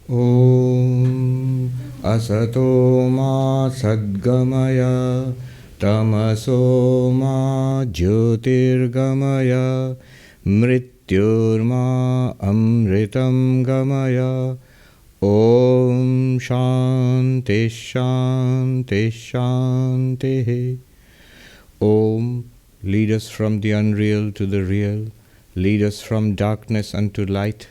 Om Asato Ma Sadgamaya Tamaso Ma Jyotirgamaya Mrityurma Amritam Gamaya. Om Shanti Shanti Shanti. Om, lead us from the unreal to the real, lead us from darkness unto light,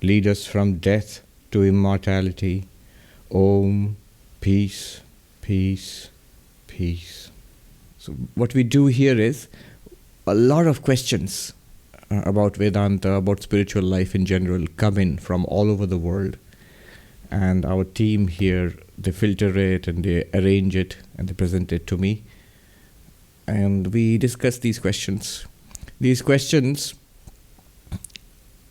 lead us from death to immortality. Om, peace, peace, peace. So what we do here is a lot of questions about Vedanta, about spiritual life in general, come in from all over the world. And our team here, they filter it and they arrange it and they present it to me. And we discuss these questions. These questions,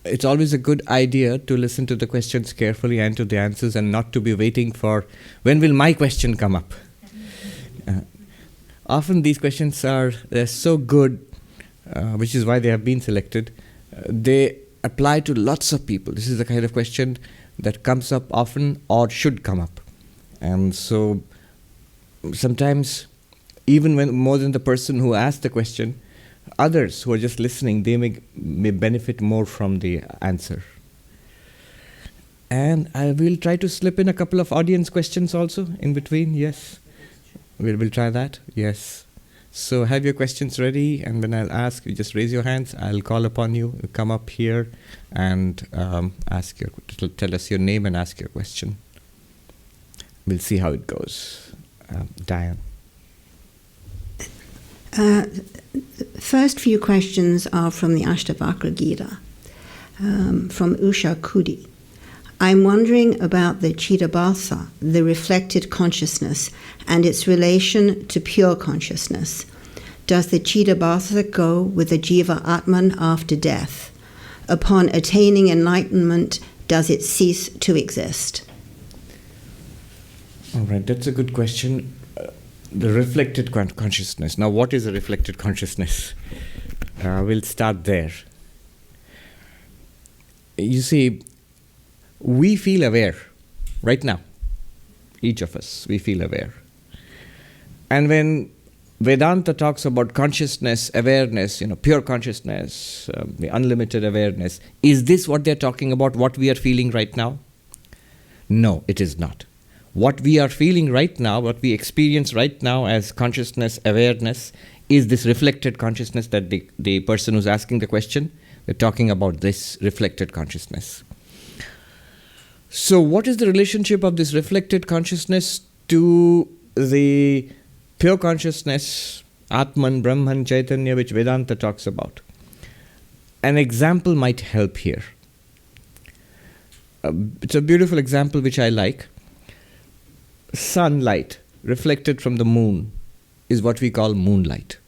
it's always a good idea to listen to the questions carefully and to the answers and not to be waiting for, when will my question come up? Often these questions they're so good, which is why they have been selected. They apply to lots of people. This is the kind of question that comes up often or should come up. And so sometimes, even when more than the person who asked the question, others who are just listening, they may benefit more from the answer. And I will try to slip in a couple of audience questions also in between. Yes, we'll try that. Yes. So have your questions ready, and when I'll ask, you just raise your hands. I'll call upon you. You come up here and tell us your name and ask your question. We'll see how it goes. Diane. First few questions are from the Ashtavakra Gita, from Usha Kudi. I'm wondering about the Chidabhasa, the reflected consciousness, and its relation to pure consciousness. Does the Chidabhasa go with the Jiva Atman after death? Upon attaining enlightenment, does it cease to exist? All right, that's a good question. The reflected consciousness. Now, what is a reflected consciousness? We'll start there. You see, we feel aware right now. Each of us, we feel aware. And when Vedanta talks about consciousness, awareness, pure consciousness, the unlimited awareness, is this what they're talking about, what we are feeling right now? No, it is not. What we are feeling right now, what we experience right now as consciousness, awareness, is this reflected consciousness that the person who's asking the question, they're talking about this reflected consciousness. So what is the relationship of this reflected consciousness to the pure consciousness, Atman, Brahman, Chaitanya, which Vedanta talks about? An example might help here. It's a beautiful example which I like. Sunlight reflected from the moon is what we call moonlight.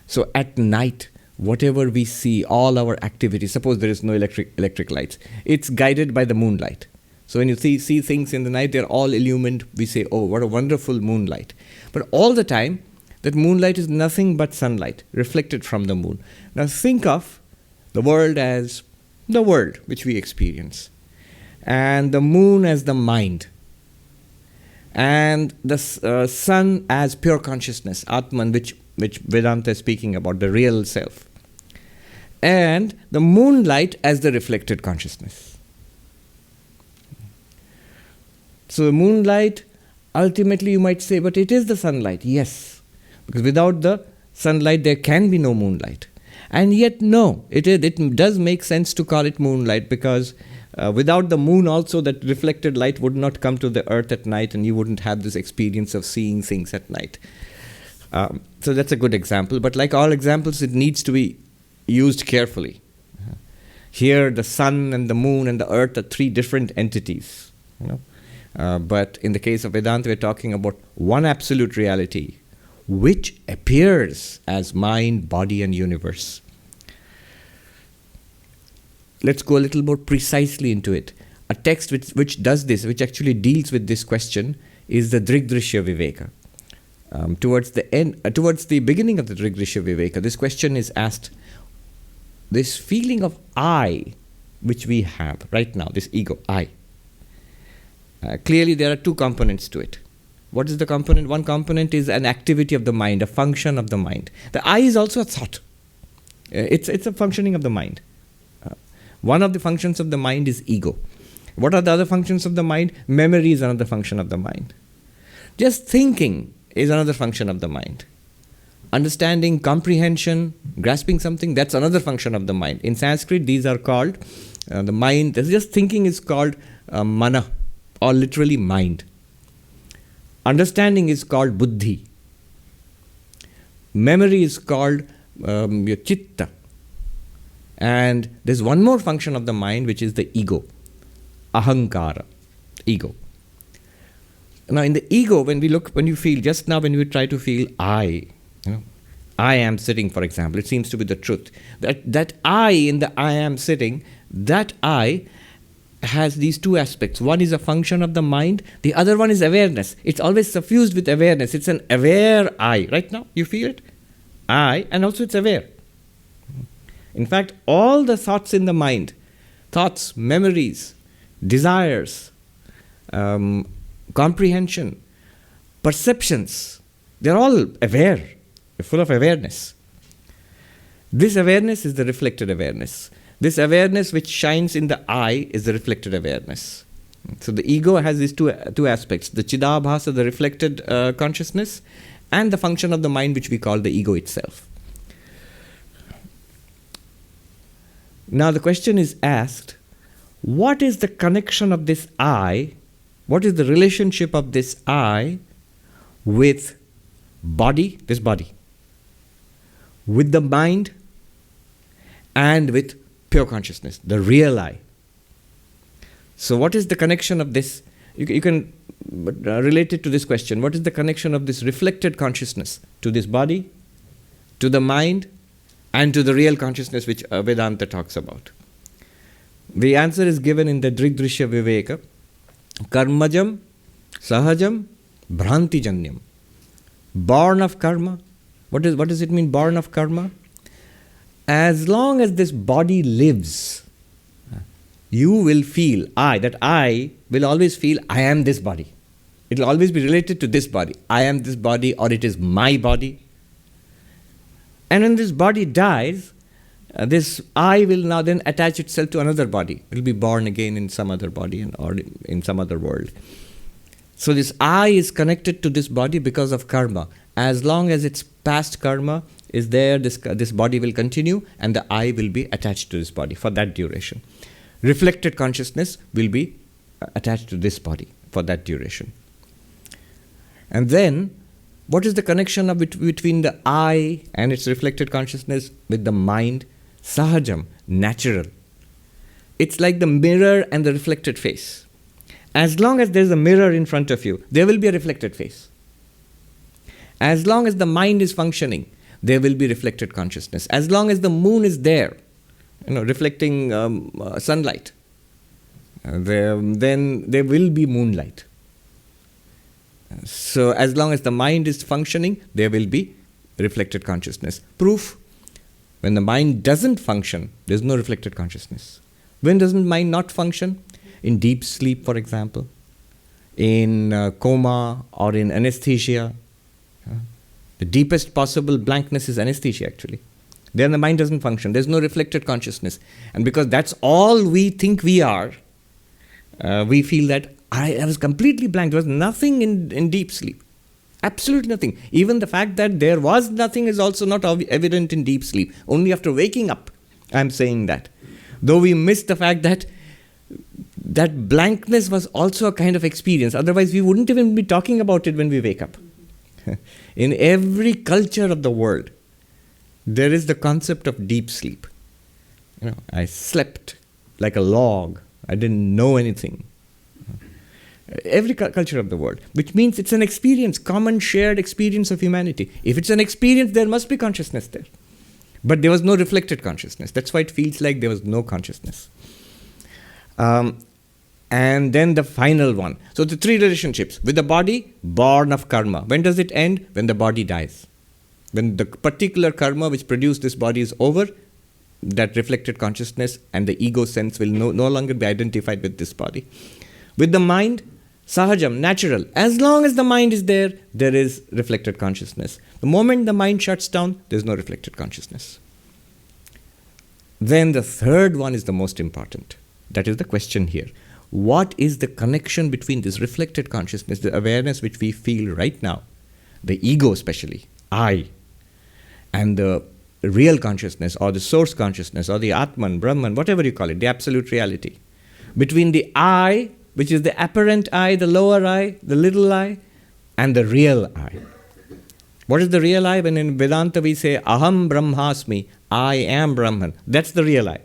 So at night, whatever we see, all our activities, suppose there is no electric lights, it's guided by the moonlight. So when you see things in the night, they're all illumined. We say, oh, what a wonderful moonlight. But all the time, that moonlight is nothing but sunlight reflected from the moon. Now think of the world as the world which we experience, and the moon as the mind, and the sun as pure consciousness, Atman, which Vedanta is speaking about, the real self, and the moonlight as the reflected consciousness. So the moonlight, ultimately you might say, but it is the sunlight. Yes, because without the sunlight there can be no moonlight. And yet no, it does make sense to call it moonlight, because without the moon also, that reflected light would not come to the earth at night, and you wouldn't have this experience of seeing things at night. So that's a good example. But like all examples, it needs to be used carefully. Here the sun and the moon and the earth are three different entities. But in the case of Vedanta, we're talking about one absolute reality, which appears as mind, body, and universe. Let's go a little more precisely into it. A text which does this, which actually deals with this question, is the Drigdrishya Viveka. Towards the beginning of the Drigdrishya Viveka, this question is asked: this feeling of I, which we have right now, this ego, I. Clearly, there are two components to it. What is the component? One component is an activity of the mind, a function of the mind. The I is also a thought. It's a functioning of the mind. One of the functions of the mind is ego. What are the other functions of the mind? Memory is another function of the mind. Just thinking is another function of the mind. Understanding, comprehension, grasping something, that's another function of the mind. In Sanskrit, these are called, the mind, just thinking is called mana, or literally mind. Understanding is called buddhi. Memory is called your chitta. And there's one more function of the mind, which is the ego, ahankara, ego. Now in the ego, when you feel, just now when we try to feel I, I am sitting, for example, it seems to be the truth. That I in the I am sitting, that I has these two aspects. One is a function of the mind, the other one is awareness. It's always suffused with awareness. It's an aware I. Right now, you feel it? I, and also it's aware. In fact, all the thoughts in the mind, thoughts, memories, desires, comprehension, perceptions, they're all aware. They're full of awareness. This awareness is the reflected awareness. This awareness which shines in the I is the reflected awareness. So the ego has these two aspects, the chidabhasa, the reflected consciousness, and the function of the mind which we call the ego itself. Now the question is asked, what is the connection of this I, what is the relationship of this I with body, this body, with the mind, and with pure consciousness, the real I? So what is the connection of this? You can relate it to this question. What is the connection of this reflected consciousness to this body, to the mind, and to the real consciousness which Vedanta talks about? The answer is given in the Dridrishya Viveka. Karmajam, sahajam, bhrantijanyam. Born of karma. What does it mean, born of karma? As long as this body lives, you will feel, that I will always feel, I am this body. It will always be related to this body. I am this body, or it is my body. And when this body dies, this I will now then attach itself to another body. It will be born again in some other body or in some other world. So this I is connected to this body because of karma. As long as its past karma is there, this body will continue, and the I will be attached to this body for that duration. Reflected consciousness will be attached to this body for that duration. And then, what is the connection between the I and its reflected consciousness with the mind? Sahajam, natural. It's like the mirror and the reflected face. As long as there's a mirror in front of you, there will be a reflected face. As long as the mind is functioning, there will be reflected consciousness. As long as the moon is there, reflecting sunlight, then there will be moonlight. So as long as the mind is functioning, there will be reflected consciousness. Proof, when the mind doesn't function, there's no reflected consciousness. When doesn't mind not function? In deep sleep, for example, in coma or in anesthesia. The deepest possible blankness is anesthesia, actually. Then the mind doesn't function. There's no reflected consciousness. And because that's all we think we are, we feel that I was completely blank. There was nothing in deep sleep. Absolutely nothing. Even the fact that there was nothing is also not evident in deep sleep. Only after waking up, I'm saying that. Though we miss the fact that that blankness was also a kind of experience. Otherwise, we wouldn't even be talking about it when we wake up. In every culture of the world, there is the concept of deep sleep. I slept like a log. I didn't know anything. Every culture of the world, which means it's an experience, common shared experience of humanity. If it's an experience, there must be consciousness there. But there was no reflected consciousness. That's why it feels like there was no consciousness. And then the final one. So the three relationships. With the body, born of karma. When does it end? When the body dies. When the particular karma which produced this body is over, that reflected consciousness, and the ego sense will no longer be identified with this body. With the mind, sahajam, natural. As long as the mind is there, there is reflected consciousness. The moment the mind shuts down, there is no reflected consciousness. Then the third one is the most important. That is the question here. What is the connection between this reflected consciousness, the awareness which we feel right now, the ego especially, I, and the real consciousness or the source consciousness or the Atman, Brahman, whatever you call it, the absolute reality. Between the I, which is the apparent I, the lower I, the little I, and the real I. What is the real I? When in Vedanta we say, Aham Brahmasmi, I am Brahman. That's the real I.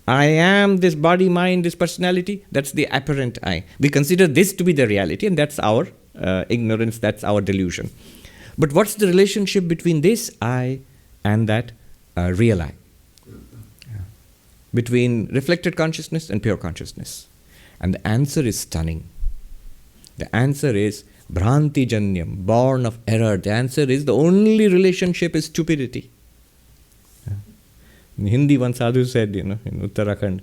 I am this body, mind, this personality. That's the apparent I. We consider this to be the reality, and that's our ignorance, that's our delusion. But what's the relationship between this I and that real I? Between reflected consciousness and pure consciousness. And the answer is stunning. The answer is Bhranti Janyam, born of error. The answer is the only relationship is stupidity. In Hindi, one sadhu said, in Uttarakhand,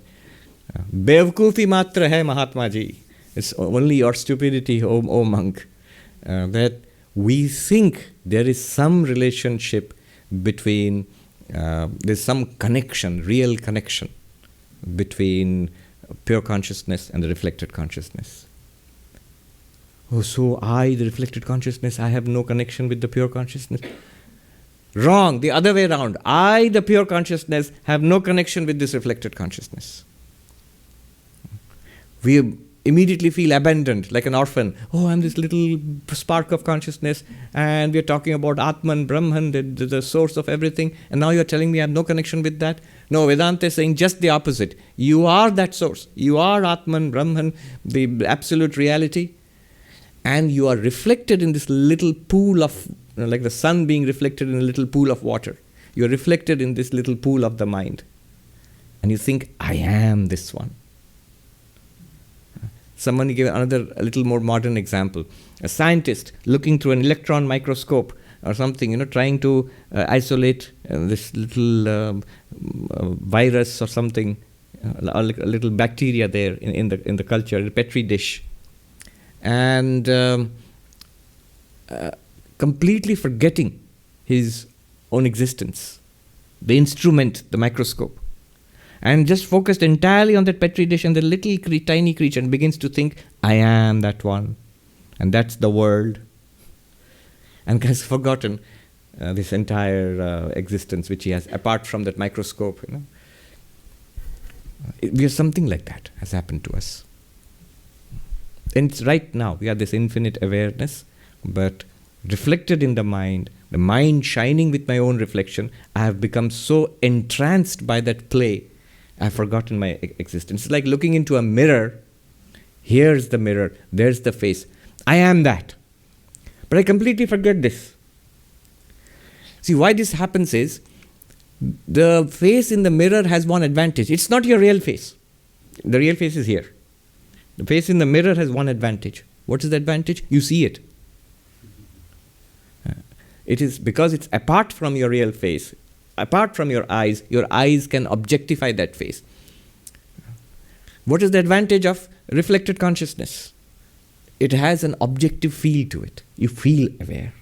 Bevkufi matra hai Mahatma Ji. It's only your stupidity, O monk, that we think there is some relationship between, there's some connection, real connection between pure consciousness and the reflected consciousness. Oh, so I, the reflected consciousness, I have no connection with the pure consciousness. Wrong, the other way around. I, the pure consciousness, have no connection with this reflected consciousness. We immediately feel abandoned, like an orphan. Oh, I'm this little spark of consciousness, and we're talking about Atman, Brahman, the source of everything, and now you're telling me I have no connection with that? No, Vedanta is saying just the opposite. You are that source. You are Atman, Brahman, the absolute reality, and you are reflected in this little pool of, like the sun being reflected in a little pool of water. You're reflected in this little pool of the mind. And you think, I am this one. Someone gave a little more modern example. A scientist looking through an electron microscope or something, trying to isolate this little virus or something, a little bacteria there in the culture, a petri dish. And completely forgetting his own existence, the instrument, the microscope, and just focused entirely on that petri dish and the little tiny creature, and begins to think, I am that one, and that's the world, and has forgotten this entire existence which he has apart from that microscope. We are something like that has happened to us. And it's right now, we have this infinite awareness, but reflected in the mind shining with my own reflection, I have become so entranced by that play, I've forgotten my existence. It's like looking into a mirror. Here's the mirror, there's the face. I am that. But I completely forget this. See, why this happens is, the face in the mirror has one advantage. It's not your real face. The real face is here. The face in the mirror has one advantage. What is the advantage? You see it. It is because it's apart from your real face, apart from your eyes can objectify that face. What is the advantage of reflected consciousness? It has an objective feel to it. You feel aware.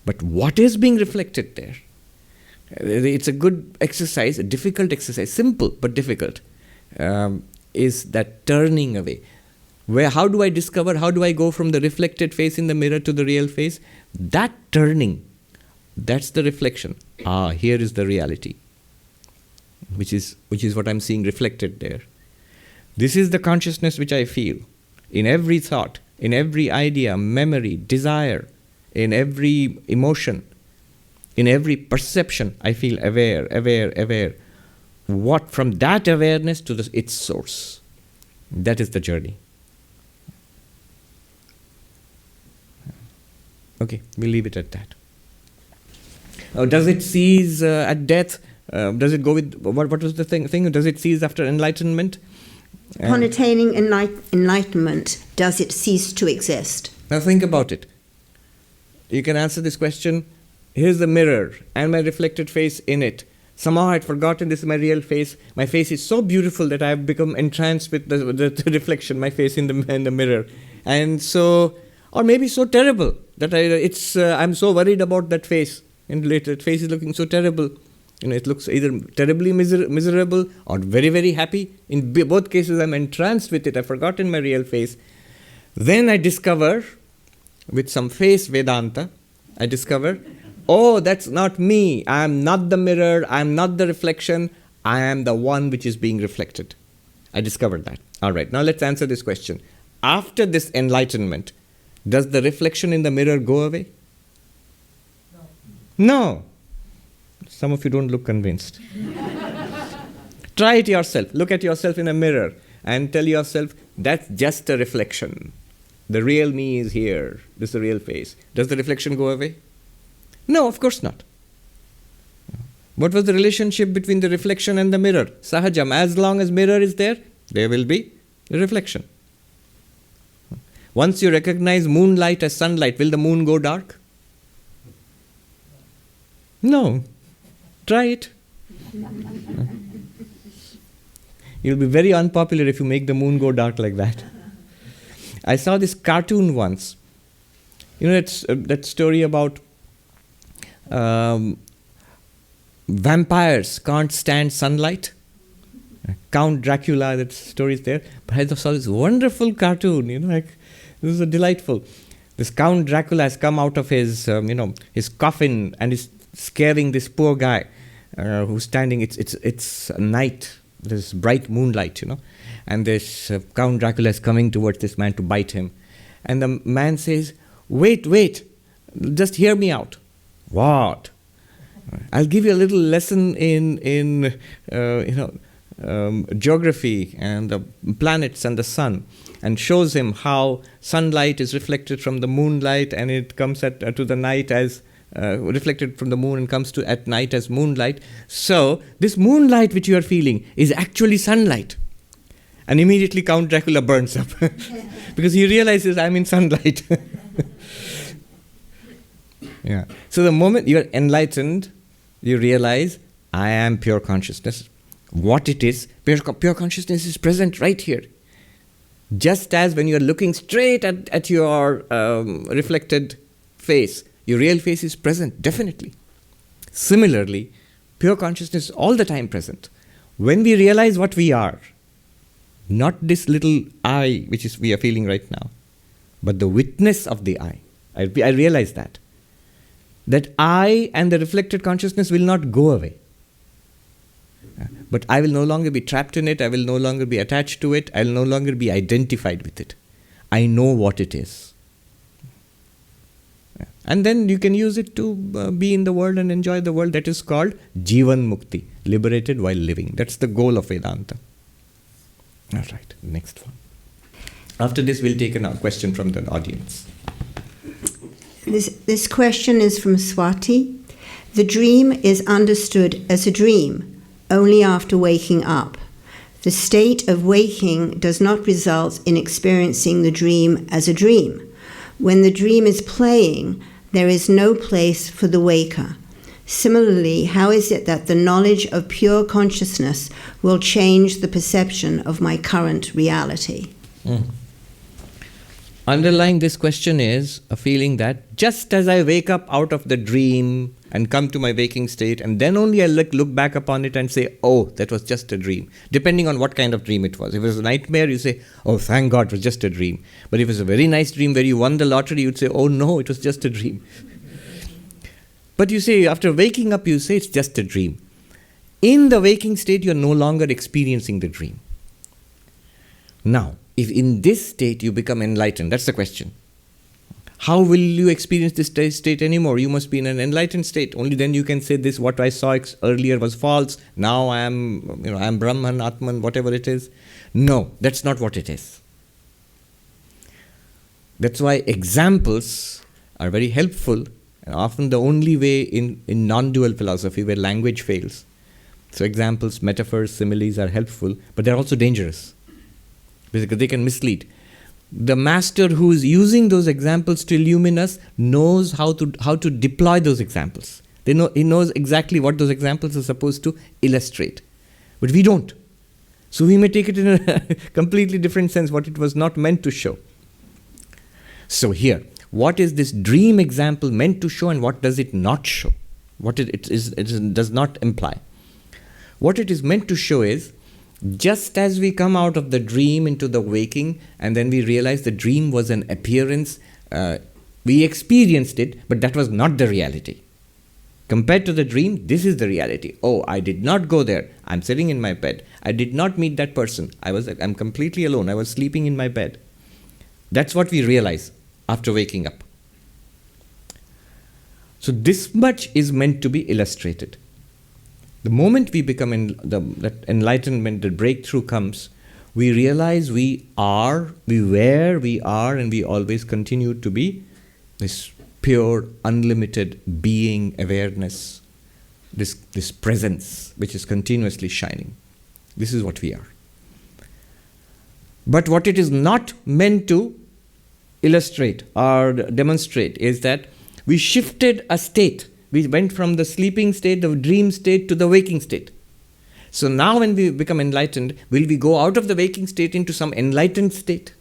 But what is being reflected there? It's a good exercise, a difficult exercise, simple but difficult, is that turning away. How do I discover, how do I go from the reflected face in the mirror to the real face? That turning, that's the reflection. Here is the reality, which is what I'm seeing reflected there. This is the consciousness which I feel in every thought, in every idea, memory, desire, in every emotion, in every perception. I feel aware. What from that awareness to its source? That is the journey. Okay, we'll leave it at that. Does it cease at death? Does it go with, what was the thing? Does it cease after enlightenment? Upon attaining enlightenment, does it cease to exist? Now think about it. You can answer this question. Here's the mirror and my reflected face in it. Somehow I'd forgotten this is my real face. My face is so beautiful that I've become entranced with the reflection, my face in the mirror. And so, or maybe so terrible that I'm so worried about that face. And later, that face is looking so terrible. It looks either terribly miserable or very, very happy. In both cases, I'm entranced with it. I've forgotten my real face. Then I discover, with some face Vedanta, I discover, oh, that's not me. I am not the mirror. I am not the reflection. I am the one which is being reflected. I discovered that. All right, now let's answer this question. After this enlightenment, does the reflection in the mirror go away? No. Some of you don't look convinced. Try it yourself. Look at yourself in a mirror and tell yourself, that's just a reflection. The real me is here. This is the real face. Does the reflection go away? No, of course not. What was the relationship between the reflection and the mirror? Sahajam. As long as mirror is there, there will be a reflection. Once you recognize moonlight as sunlight, will the moon go dark? No. Try it. You'll be very unpopular if you make the moon go dark like that. I saw this cartoon once. That story about vampires can't stand sunlight. Count Dracula, that story is there. But I saw this wonderful cartoon, this is delightful. This Count Dracula has come out of his, his coffin and is scaring this poor guy who's standing. It's night. There's bright moonlight, and this Count Dracula is coming towards this man to bite him. And the man says, wait, just hear me out. What? I'll give you a little lesson in geography and the planets and the sun, and shows him how sunlight is reflected from the moonlight, and it comes to the night as reflected from the moon and comes to at night as moonlight. So this moonlight which you are feeling is actually sunlight. And immediately Count Dracula burns up because he realizes I'm in sunlight. Yeah. So the moment you are enlightened, you realize I am pure consciousness. What it is, pure consciousness is present right here. Just as when you are looking straight at your reflected face, your real face is present, definitely. Similarly, pure consciousness is all the time present. When we realize what we are, not this little I which is we are feeling right now, but the witness of the I realize that I and the reflected consciousness will not go away. But I will no longer be trapped in it, I will no longer be attached to it, I will no longer be identified with it. I know what it is. And then you can use it to be in the world and enjoy the world. That is called Jivan Mukti, liberated while living. That's the goal of Vedanta. All right, next one. After this, we'll take a question from the audience. This question is from Swati. The dream is understood as a dream only after waking up. The state of waking does not result in experiencing the dream as a dream. When the dream is playing, there is no place for the waker. Similarly, how is it that the knowledge of pure consciousness will change the perception of my current reality? Underlying this question is a feeling that just as I wake up out of the dream and come to my waking state, and then only I look back upon it and say, oh, that was just a dream. Depending on what kind of dream it was. If it was a nightmare, you say, oh, thank God, it was just a dream. But if it was a very nice dream where you won the lottery, you'd say, oh no, it was just a dream. But you say, after waking up, you say it's just a dream. In the waking state, you're no longer experiencing the dream. Now, if in this state you become enlightened, that's the question. How will you experience this state anymore? You must be in an enlightened state. Only then you can say this, what I saw earlier was false. Now I am Brahman, Atman, whatever it is. No, that's not what it is. That's why examples are very helpful, and often the only way in non-dual philosophy where language fails. So examples, metaphors, similes are helpful, but they're also dangerous because they can mislead. The master who is using those examples to illumine us knows how to deploy those examples. He knows exactly what those examples are supposed to illustrate. But we don't. So we may take it in a completely different sense, what it was not meant to show. So here, what is this dream example meant to show and what does it not show? What it does not imply. What it is meant to show is, just as we come out of the dream into the waking and then we realize the dream was an appearance, we experienced it, but that was not the reality. Compared to the dream, this is the reality. Oh, I did not go there. I'm sitting in my bed. I did not meet that person. I'm completely alone. I was sleeping in my bed. That's what we realize after waking up. So this much is meant to be illustrated. The moment we become that enlightenment, the breakthrough comes, we realize we were, we are, and we always continue to be this pure, unlimited being awareness, this presence which is continuously shining. This is what we are. But what it is not meant to illustrate or demonstrate is that we shifted a state. We went from the sleeping state, the dream state, to the waking state. So now when we become enlightened, will we go out of the waking state into some enlightened state?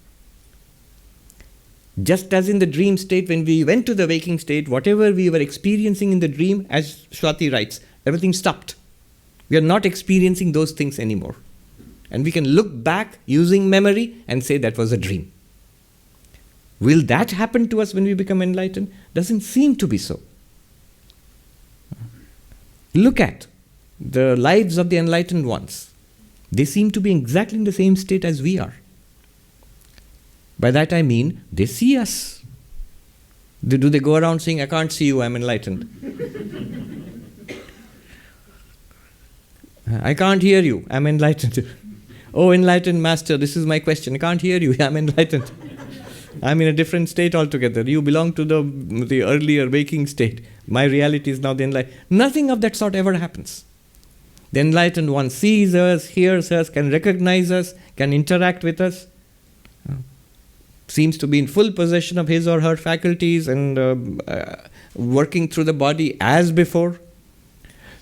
Just as in the dream state, when we went to the waking state, whatever we were experiencing in the dream, as Swati writes, everything stopped. We are not experiencing those things anymore. And we can look back using memory and say that was a dream. Will that happen to us when we become enlightened? Doesn't seem to be so. Look at the lives of the enlightened ones. They seem to be exactly in the same state as we are. By that I mean, they see us. Do they go around saying, I can't see you, I'm enlightened? I can't hear you, I'm enlightened. Oh, enlightened master, this is my question. I can't hear you, I'm enlightened. I'm in a different state altogether. You belong to the earlier waking state. My reality is now the enlightened. Nothing of that sort ever happens. The enlightened one sees us, hears us, can recognize us, can interact with us, seems to be in full possession of his or her faculties and working through the body as before.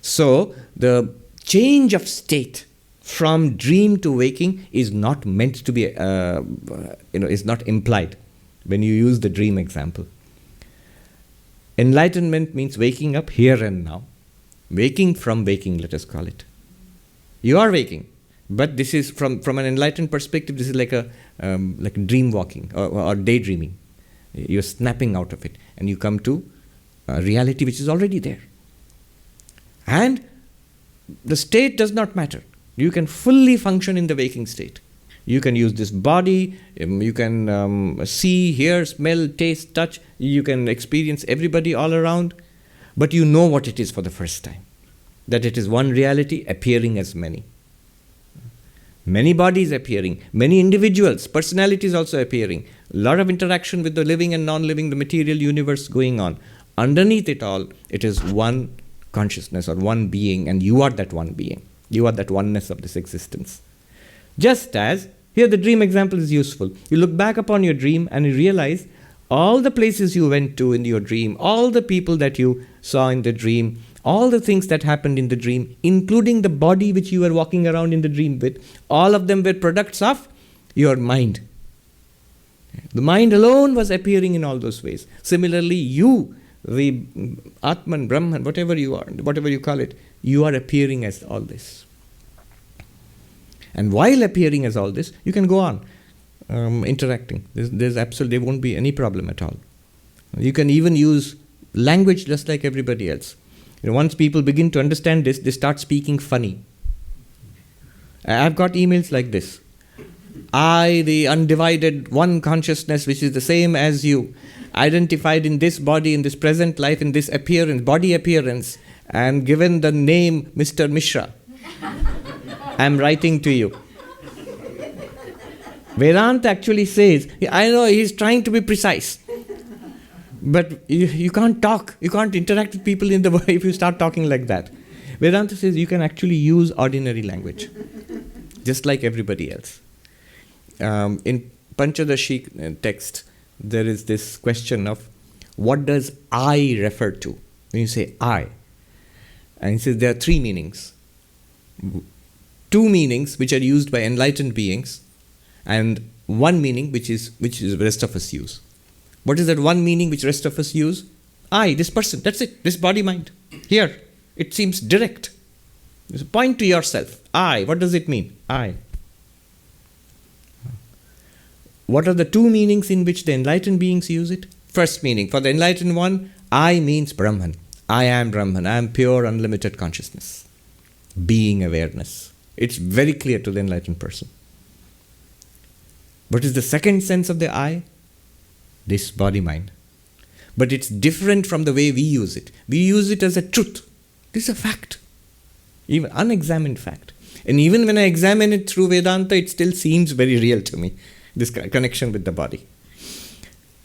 So the change of state from dream to waking is not meant to be, is not implied when you use the dream example. Enlightenment means waking up here and now. Waking from waking, let us call it. You are waking, but this is from an enlightened perspective, this is like a dream walking or daydreaming. You're snapping out of it and you come to a reality which is already there. And the state does not matter. You can fully function in the waking state. You can use this body, you can see, hear, smell, taste, touch, you can experience everybody all around, but you know what it is for the first time. That it is one reality appearing as many. Many bodies appearing, many individuals, personalities also appearing, a lot of interaction with the living and non-living, the material universe going on. Underneath it all, it is one consciousness or one being, and you are that one being. You are that oneness of this existence. Just as, here the dream example is useful. You look back upon your dream and you realize all the places you went to in your dream, all the people that you saw in the dream, all the things that happened in the dream, including the body which you were walking around in the dream with, all of them were products of your mind. The mind alone was appearing in all those ways. Similarly, you, the Atman, Brahman, whatever you are, whatever you call it, you are appearing as all this. And while appearing as all this, you can go on interacting. There won't be any problem at all. You can even use language just like everybody else. Once people begin to understand this, they start speaking funny. I've got emails like this. I, the undivided one consciousness which is the same as you, identified in this body, in this present life, in this appearance, body appearance, and given the name Mr. Mishra, I'm writing to you. Vedanta actually says, I know he's trying to be precise, but you can't talk, you can't interact with people in the way if you start talking like that. Vedanta says you can actually use ordinary language, just like everybody else. In Panchadashi text, there is this question of what does I refer to? When you say I, And he says there are three meanings. Two meanings which are used by enlightened beings, and one meaning which is the rest of us use. What is that one meaning which rest of us use? I, this person, that's it, this body mind. Here, it seems direct. Just point to yourself. I, what does it mean? I. What are the two meanings in which the enlightened beings use it? First meaning, for the enlightened one, I means Brahman. I am Brahman. I am pure, unlimited consciousness. Being awareness. It's very clear to the enlightened person. What is the second sense of the I? This body-mind. But it's different from the way we use it. We use it as a truth. This is a fact. Even unexamined fact. And even when I examine it through Vedanta, it still seems very real to me. This connection with the body.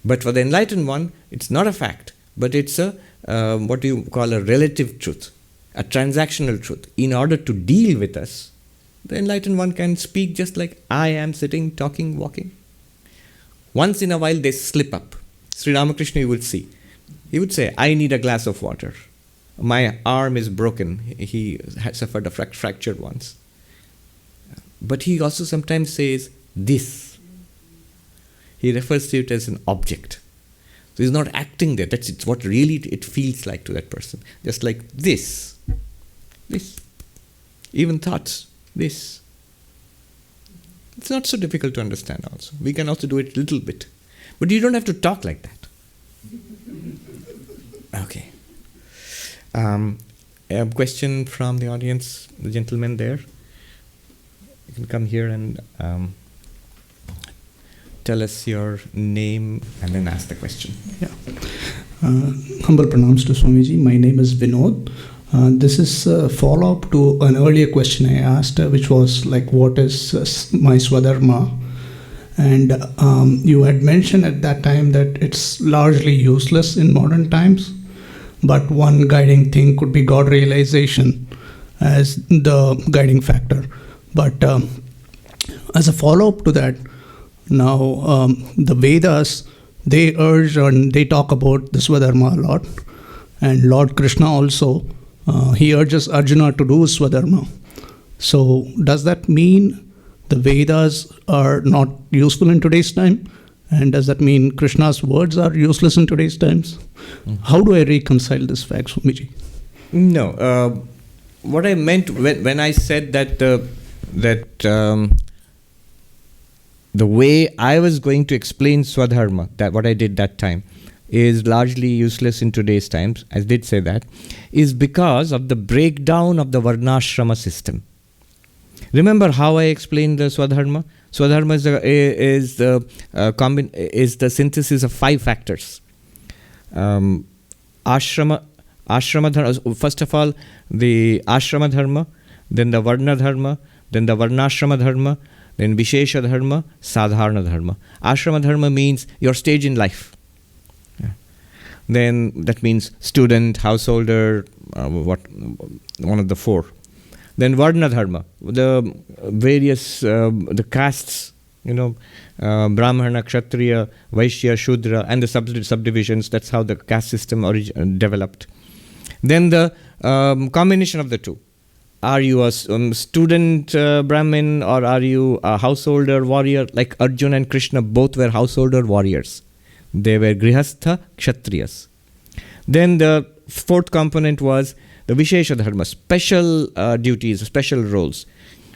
But for the enlightened one, it's not a fact. But it's a, what you call a relative truth. A transactional truth. In order to deal with us, the enlightened one can speak just like I am sitting, talking, walking. Once in a while they slip up. Sri Ramakrishna, you will see. He would say, I need a glass of water. My arm is broken. He had suffered a fracture once. But he also sometimes says, this. He refers to it as an object. So he's not acting there. That's what really it feels like to that person. Just like this. This. Even thoughts. This. It's not so difficult to understand also. We can also do it a little bit. But you don't have to talk like that. Okay. A question from the audience, the gentleman there. You can come here and tell us your name and then ask the question. Yeah. Humble pranams to Swamiji. My name is Vinod. This is a follow-up to an earlier question I asked, which was like, what is my swadharma? And you had mentioned at that time that it's largely useless in modern times, but one guiding thing could be God realization as the guiding factor. But as a follow-up to that, now the Vedas, they urge and they talk about the swadharma a lot. And Lord Krishna also, he urges Arjuna to do swadharma. So does that mean the Vedas are not useful in today's time? And does that mean Krishna's words are useless in today's times? How do I reconcile this fact, Swamiji? No. What I meant when I said that the way I was going to explain swadharma, that what I did that time, is largely useless in today's times, I did say that, is because of the breakdown of the varnashrama system. Remember how I explained the swadharma? Swadharma is the synthesis of 5 factors. Ashrama dharma, first of all, the ashrama dharma, then the varna dharma, then the varnashrama dharma, then vishesha dharma, sadharana dharma. Ashrama dharma means your stage in life. Yeah. Then that means student, householder, one of the 4. Then Varna Dharma, the various, the castes, Brahmana, Kshatriya, Vaishya, Shudra, and the subdivisions. That's how the caste system developed. Then the combination of the two. Are you a student Brahmin, or are you a householder warrior? Like Arjuna and Krishna both were householder warriors. They were Grihastha Kshatriyas. Then the 4th component was the Vishesha Dharma, special duties, special roles.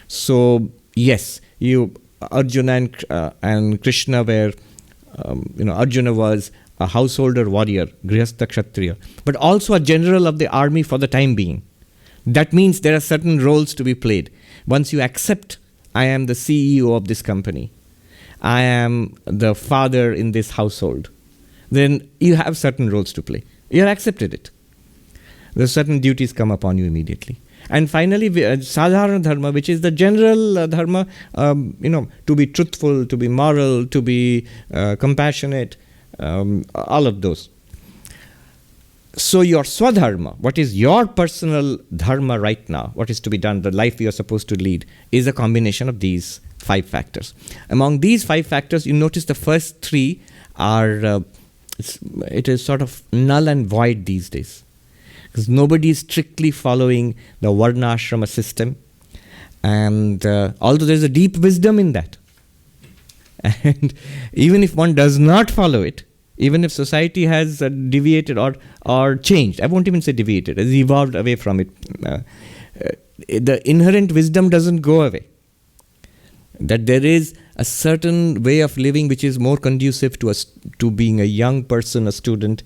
So, yes, Arjuna and Krishna were, Arjuna was a householder warrior, Grihastha Kshatriya, but also a general of the army for the time being. That means there are certain roles to be played. Once you accept, I am the CEO of this company, I am the father in this household, then you have certain roles to play. You have accepted it. There's certain duties come upon you immediately. And finally, sadharana dharma, which is the general dharma, to be truthful, to be moral, to be compassionate, all of those. So your swadharma, what is your personal dharma right now, what is to be done, the life you are supposed to lead, is a combination of these 5 factors. Among these 5 factors, you notice the first 3 are, it is sort of null and void these days. because nobody is strictly following the varnashrama system. And although there's a deep wisdom in that, and even if one does not follow it, even if society has deviated or changed, I won't even say deviated, has evolved away from it, the inherent wisdom doesn't go away. That there is a certain way of living which is more conducive to to being a young person, a student,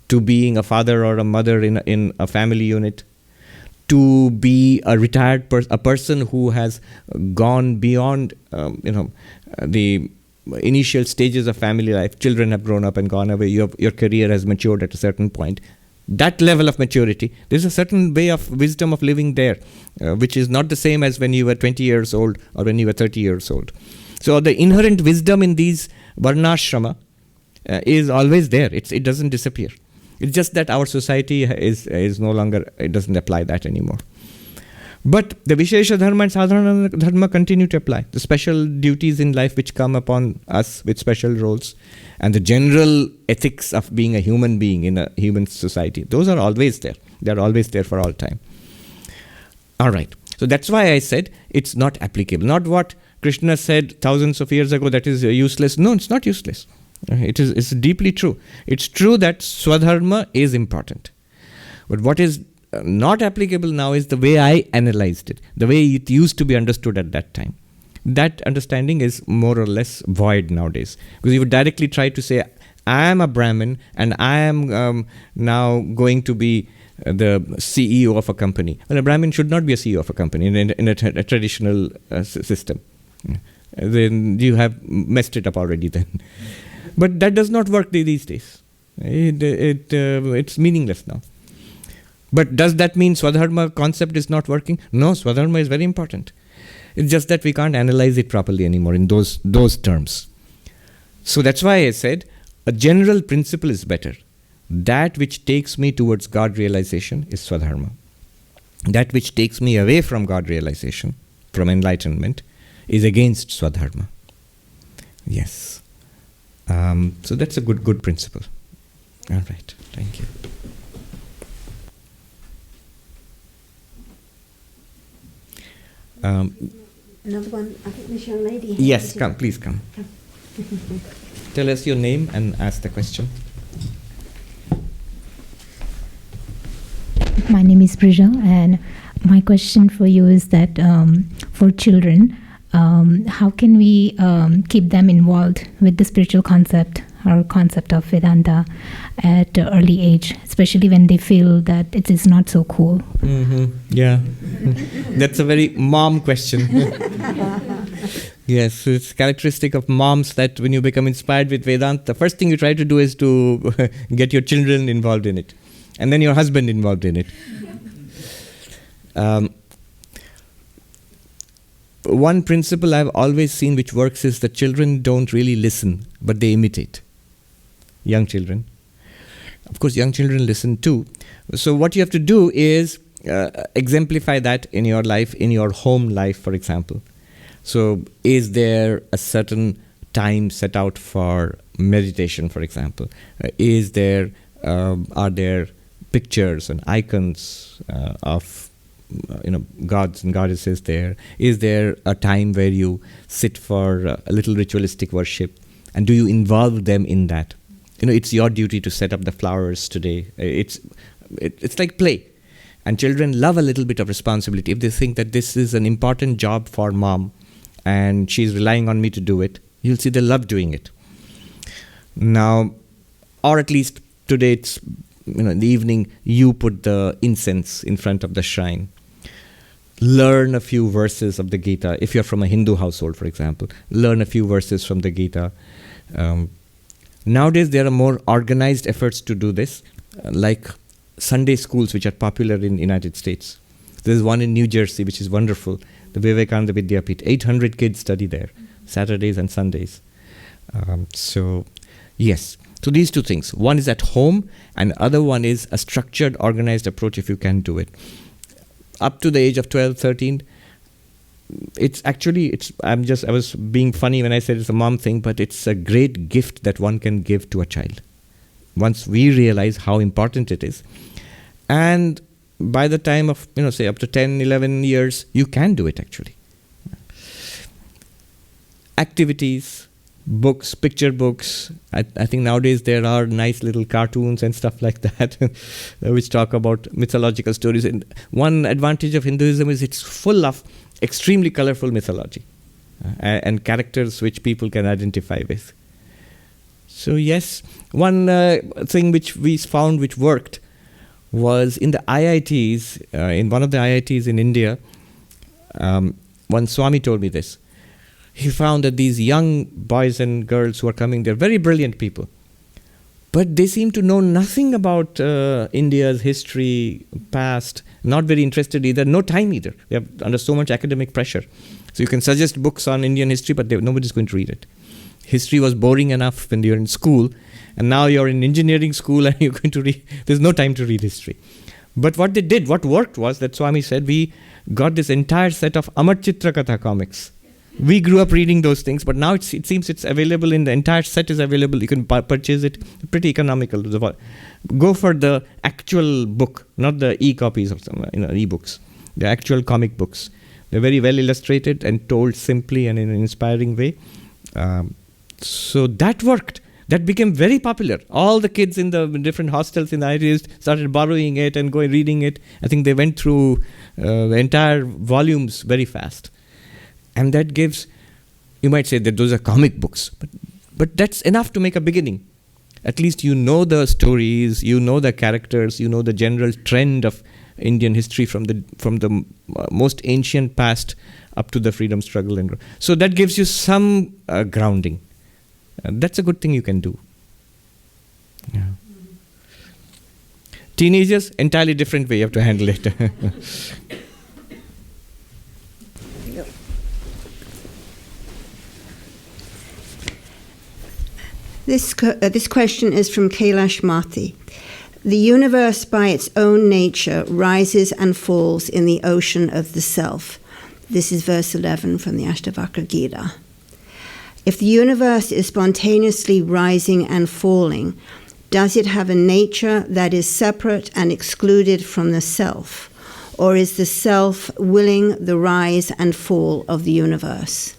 to being a father or a mother in a family unit, to be a retired a person who has gone beyond the initial stages of family life. Children have grown up and gone away. Your career has matured at a certain point. That level of maturity, there's a certain way of wisdom of living there, which is not the same as when you were 20 years old or when you were 30 years old. So the inherent wisdom in these varnashrama is always there. It doesn't disappear. It's just that our society is no longer, it doesn't apply that anymore. But the Vishesha Dharma and Sadharana Dharma continue to apply. The special duties in life which come upon us with special roles, and the general ethics of being a human being in a human society, those are always there. They are always there for all time. All right. So that's why I said it's not applicable. Not what Krishna said thousands of years ago, that is useless. No, it's not useless. It's deeply true. It's true that swadharma is important. But what is not applicable now is the way I analyzed it, the way it used to be understood at that time. That understanding is more or less void nowadays. Because you would directly try to say, I am a Brahmin and I am now going to be the CEO of a company. Well, a Brahmin should not be a CEO of a company in a traditional system. Then you have messed it up already then. But that does not work these days. It's meaningless now. But does that mean Swadharma concept is not working? No, Swadharma is very important. It's just that we can't analyze it properly anymore in those terms. So that's why I said a general principle is better. That which takes me towards God realization is Swadharma. That which takes me away from God realization, from enlightenment, is against Swadharma. Yes. So that's a good principle. All right. Thank you. Another one, I think this young lady. Yes, come, please come. Tell us your name and ask the question. My name is Prija, and my question for you is that for children, how can we keep them involved with the spiritual concept or concept of Vedanta at an early age, especially when they feel that it is not so cool? Mm-hmm. Yeah, that's a very mom question. Yes, it's characteristic of moms that when you become inspired with Vedanta, the first thing you try to do is to get your children involved in it, and then your husband involved in it. One principle I've always seen which works is that children don't really listen, but they imitate. Young children. Of course, young children listen too. So what you have to do is exemplify that in your life, in your home life, for example. So is there a certain time set out for meditation, for example? Are there pictures and icons of gods and goddesses there? Is there a time where you sit for a little ritualistic worship? And do you involve them in that? It's your duty to set up the flowers today. It's like play. And children love a little bit of responsibility. If they think that this is an important job for mom and she's relying on me to do it, you'll see they love doing it. Now, or at least today it's, in the evening, you put the incense in front of the shrine. Learn a few verses of the Gita. If you're from a Hindu household, for example, learn a few verses from the Gita. Nowadays, there are more organized efforts to do this, like Sunday schools, which are popular in the United States. There's one in New Jersey, which is wonderful, the Vivekananda Vidyapit. 800 kids study there, Saturdays and Sundays. So, yes. So these two things. One is at home, and the other one is a structured, organized approach if you can do it. Up to the age of 12, 13, I was being funny when I said it's a mom thing, but it's a great gift that one can give to a child. Once we realize how important it is. And by the time of, say up to 10, 11 years, you can do it actually. Activities, books, picture books. I think nowadays there are nice little cartoons and stuff like that which talk about mythological stories. And one advantage of Hinduism is it's full of extremely colorful mythology and characters which people can identify with. So yes, one thing which we found which worked was in the IITs, in one of the IITs in India, one Swami told me this. He found that these young boys and girls who are coming, they're very brilliant people. But they seem to know nothing about India's history, past, not very interested either, no time either. They are under so much academic pressure. So you can suggest books on Indian history, but nobody's going to read it. History was boring enough when you're in school, and now you're in engineering school and you're going to read, there's no time to read history. But what they did, what worked was that Swami said, we got this entire set of Amar Chitra Katha comics. We grew up reading those things, but now it seems it's available the entire set is available. You can purchase it, pretty economical. Go for the actual book, not the e-copies of some, e-books. The actual comic books. They're very well illustrated and told simply and in an inspiring way. So that worked. That became very popular. All the kids in the different hostels in the areas started borrowing it and reading it. I think they went through the entire volumes very fast. And that gives, you might say that those are comic books, but that's enough to make a beginning. At least you know the stories, you know the characters, you know the general trend of Indian history from the most ancient past up to the freedom struggle. And so that gives you some grounding. That's a good thing you can do. Yeah. Teenagers, entirely different way you have to handle it. This question is from Kailash Mati. The universe by its own nature rises and falls in the ocean of the self. This is verse 11 from the Ashtavakra Gita. If the universe is spontaneously rising and falling, does it have a nature that is separate and excluded from the self? Or is the self willing the rise and fall of the universe?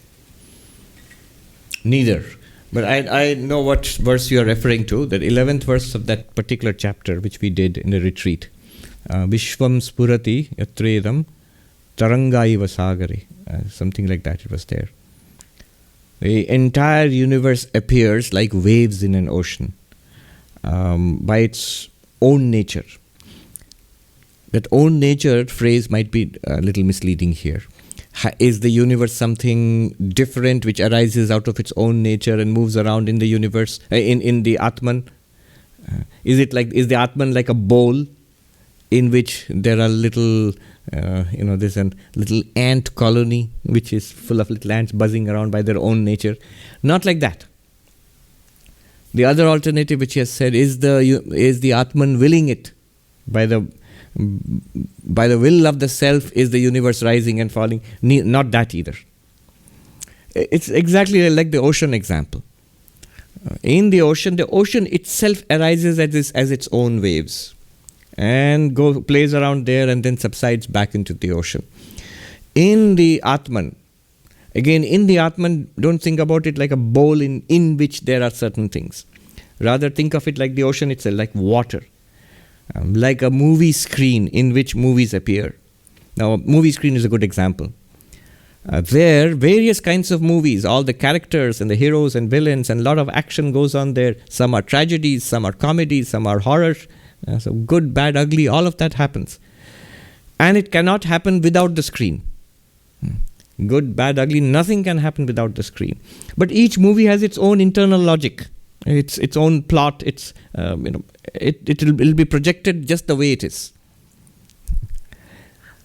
Neither. But I know what verse you are referring to, the 11th verse of that particular chapter which we did in the retreat. Vishvam spurati yatredam tarangaiva sagare. Something like that, it was there. The entire universe appears like waves in an ocean by its own nature. That own nature phrase might be a little misleading here. Is the universe something different which arises out of its own nature and moves around in the universe, in the Atman? Is the Atman like a bowl in which there are little, there's a little ant colony which is full of little ants buzzing around by their own nature? Not like that. The other alternative which he has said is the Atman willing it by the will of the self is the universe rising and falling. Not that either. It's exactly like the ocean example. In the ocean itself arises as its own waves and plays around there and then subsides back into the ocean. In the Atman, don't think about it like a bowl in which there are certain things. Rather think of it like the ocean itself, like water. Like a movie screen in which movies appear. Now, a movie screen is a good example. There, various kinds of movies, all the characters and the heroes and villains, and a lot of action goes on there. Some are tragedies, some are comedies, some are horror. So good, bad, ugly, all of that happens. And it cannot happen without the screen. Good, bad, ugly, nothing can happen without the screen. But each movie has its own internal logic. Its own plot. It'll be projected just the way it is.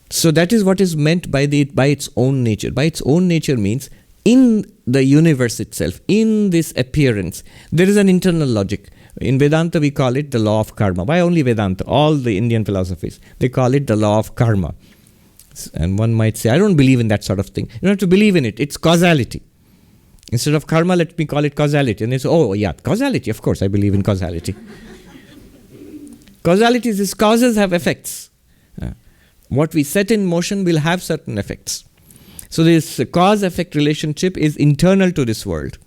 So that is what is meant by its own nature. By its own nature means in the universe itself, in this appearance, there is an internal logic. In Vedanta, we call it the law of karma. Why only Vedanta? All the Indian philosophies, they call it the law of karma. And one might say, I don't believe in that sort of thing. You don't have to believe in it. It's causality. Instead of karma, let me call it causality. And they say, oh yeah, causality, of course, I believe in causality. Causality is causes have effects. What we set in motion will have certain effects. So this cause-effect relationship is internal to this world.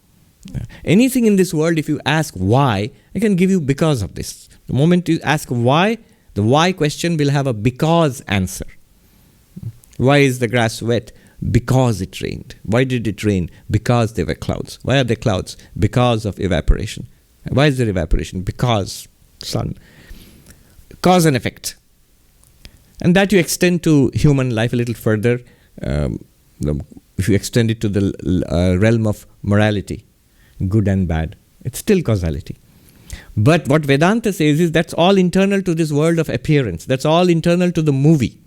Anything in this world, if you ask why, I can give you because of this. The moment you ask why, the why question will have a because answer. Why is the grass wet? Because it rained. Why did it rain? Because there were clouds. Why are there clouds? Because of evaporation. Why is there evaporation? Because sun. Cause and effect. And that you extend to human life a little further. If you extend it to the realm of morality, good and bad, it's still causality. But what Vedanta says is that's all internal to this world of appearance. That's all internal to the movie.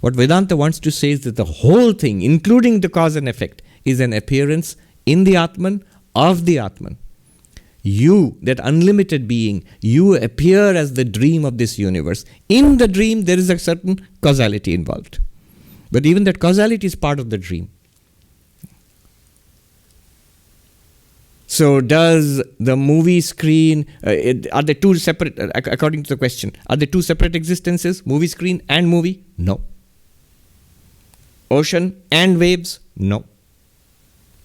What Vedanta wants to say is that the whole thing, including the cause and effect, is an appearance in the Atman, of the Atman. You, that unlimited being, you appear as the dream of this universe. In the dream, there is a certain causality involved. But even that causality is part of the dream. So does the movie screen, are they two separate, according to the question, are they two separate existences, movie screen and movie? No. Ocean and waves? No.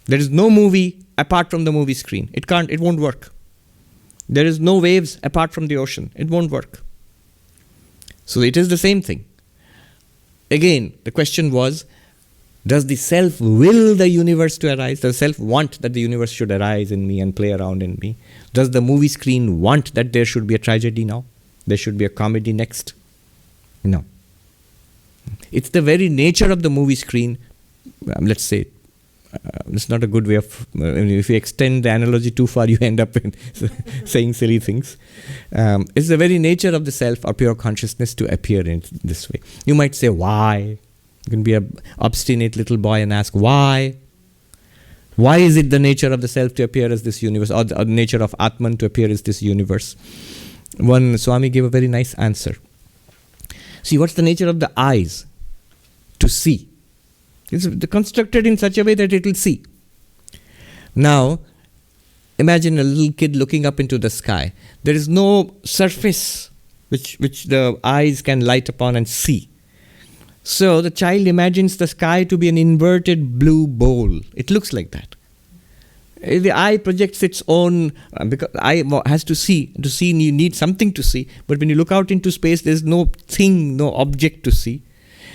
There is no movie apart from the movie screen. It won't work. There is no waves apart from the ocean. It won't work. So it is the same thing. Again, the question was, does the self will the universe to arise? Does the self want that the universe should arise in me and play around in me? Does the movie screen want that there should be a tragedy now? There should be a comedy next? No. It's the very nature of the movie screen, let's say, it's not a good way of, if you extend the analogy too far, you end up in saying silly things. It's the very nature of the self or pure consciousness to appear in this way. You might say, why? You can be an obstinate little boy and ask, why? Why is it the nature of the self to appear as this universe, or the nature of Atman to appear as this universe? One Swami gave a very nice answer. See, what's the nature of the eyes? To see. It's constructed in such a way that it will see. Now, imagine a little kid looking up into the sky. There is no surface which the eyes can light upon and see. So the child imagines the sky to be an inverted blue bowl. It looks like that. The eye projects its own, because the eye has to see. To see, you need something to see. But when you look out into space, there's no thing, no object to see.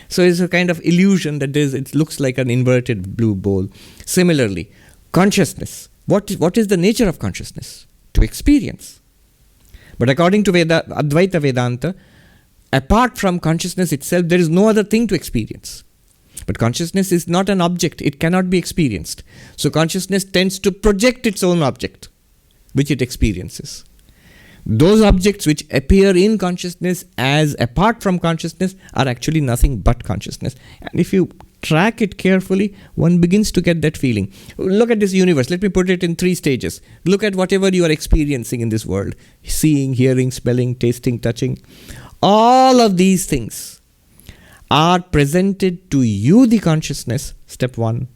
So it's a kind of illusion that it looks like an inverted blue bowl. Similarly, consciousness. What is the nature of consciousness? To experience. But according to Advaita Vedanta, apart from consciousness itself, there is no other thing to experience. But consciousness is not an object. It cannot be experienced. So consciousness tends to project its own object, which it experiences. Those objects which appear in consciousness as apart from consciousness are actually nothing but consciousness. And if you track it carefully, one begins to get that feeling. Look at this universe. Let me put it in 3 stages. Look at whatever you are experiencing in this world. Seeing, hearing, smelling, tasting, touching. All of these things are presented to you, the consciousness, step 1.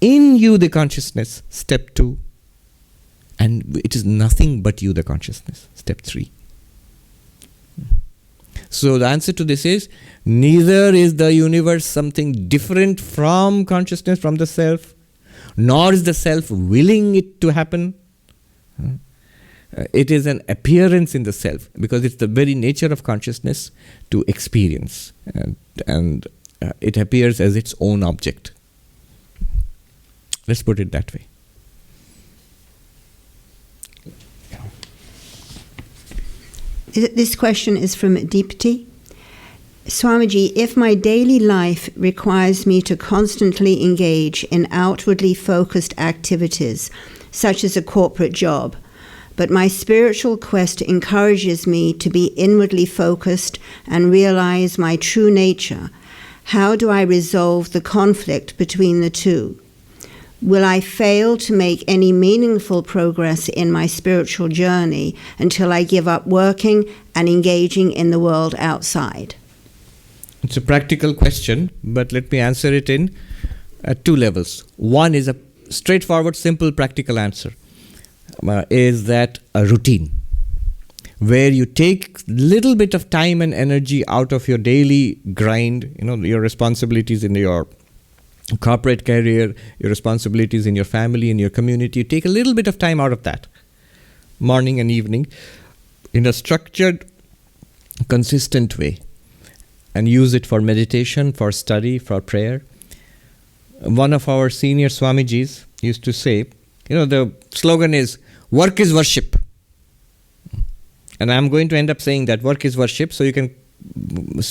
In you, the consciousness, step 2. And it is nothing but you, the consciousness, step 3. So the answer to this is, neither is the universe something different from consciousness, from the self, nor is the self willing it to happen. It is an appearance in the self, because it's the very nature of consciousness to experience, and it appears as its own object. Let's put it that way. This question is from Deepti. Swamiji, if my daily life requires me to constantly engage in outwardly focused activities, such as a corporate job, but my spiritual quest encourages me to be inwardly focused and realize my true nature, how do I resolve the conflict between the two? Will I fail to make any meaningful progress in my spiritual journey until I give up working and engaging in the world outside? It's a practical question, but let me answer it in 2 levels. One is a straightforward, simple, practical answer. Is that a routine? where you take little bit of time and energy out of your daily grind, your responsibilities in your corporate career, your responsibilities in your family, in your community. You take a little bit of time out of that, morning and evening, in a structured, consistent way, and use it for meditation, for study, for prayer. One of our senior Swamijis used to say, the slogan is, work is worship. And I'm going to end up saying that work is worship, so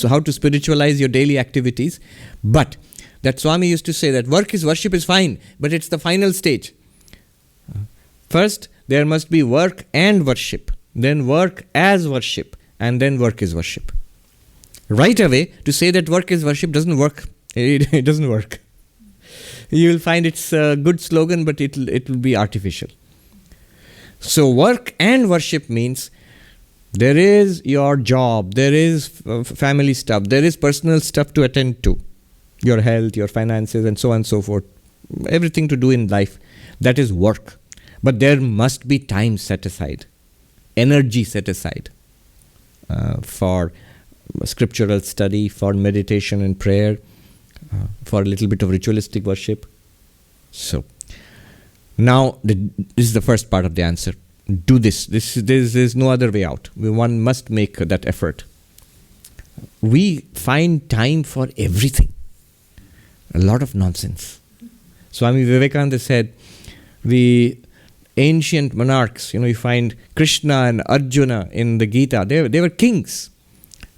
how to spiritualize your daily activities. But that Swami used to say that work is worship is fine, but it's the final stage. First, there must be work and worship, then work as worship, and then work is worship. Right away, to say that work is worship doesn't work. It doesn't work. You will find it's a good slogan, but it will be artificial. So work and worship means there is your job, there is family stuff, there is personal stuff to attend to, your health, your finances, and so on and so forth. Everything to do in life, that is work. But there must be time set aside, energy set aside for scriptural study, for meditation and prayer, for a little bit of ritualistic worship. So, now this is the first part of the answer. Do this. There's no other way out. One must make that effort. We find time for everything. A lot of nonsense. Swami Vivekananda said, the ancient monarchs, you find Krishna and Arjuna in the Gita, they were kings.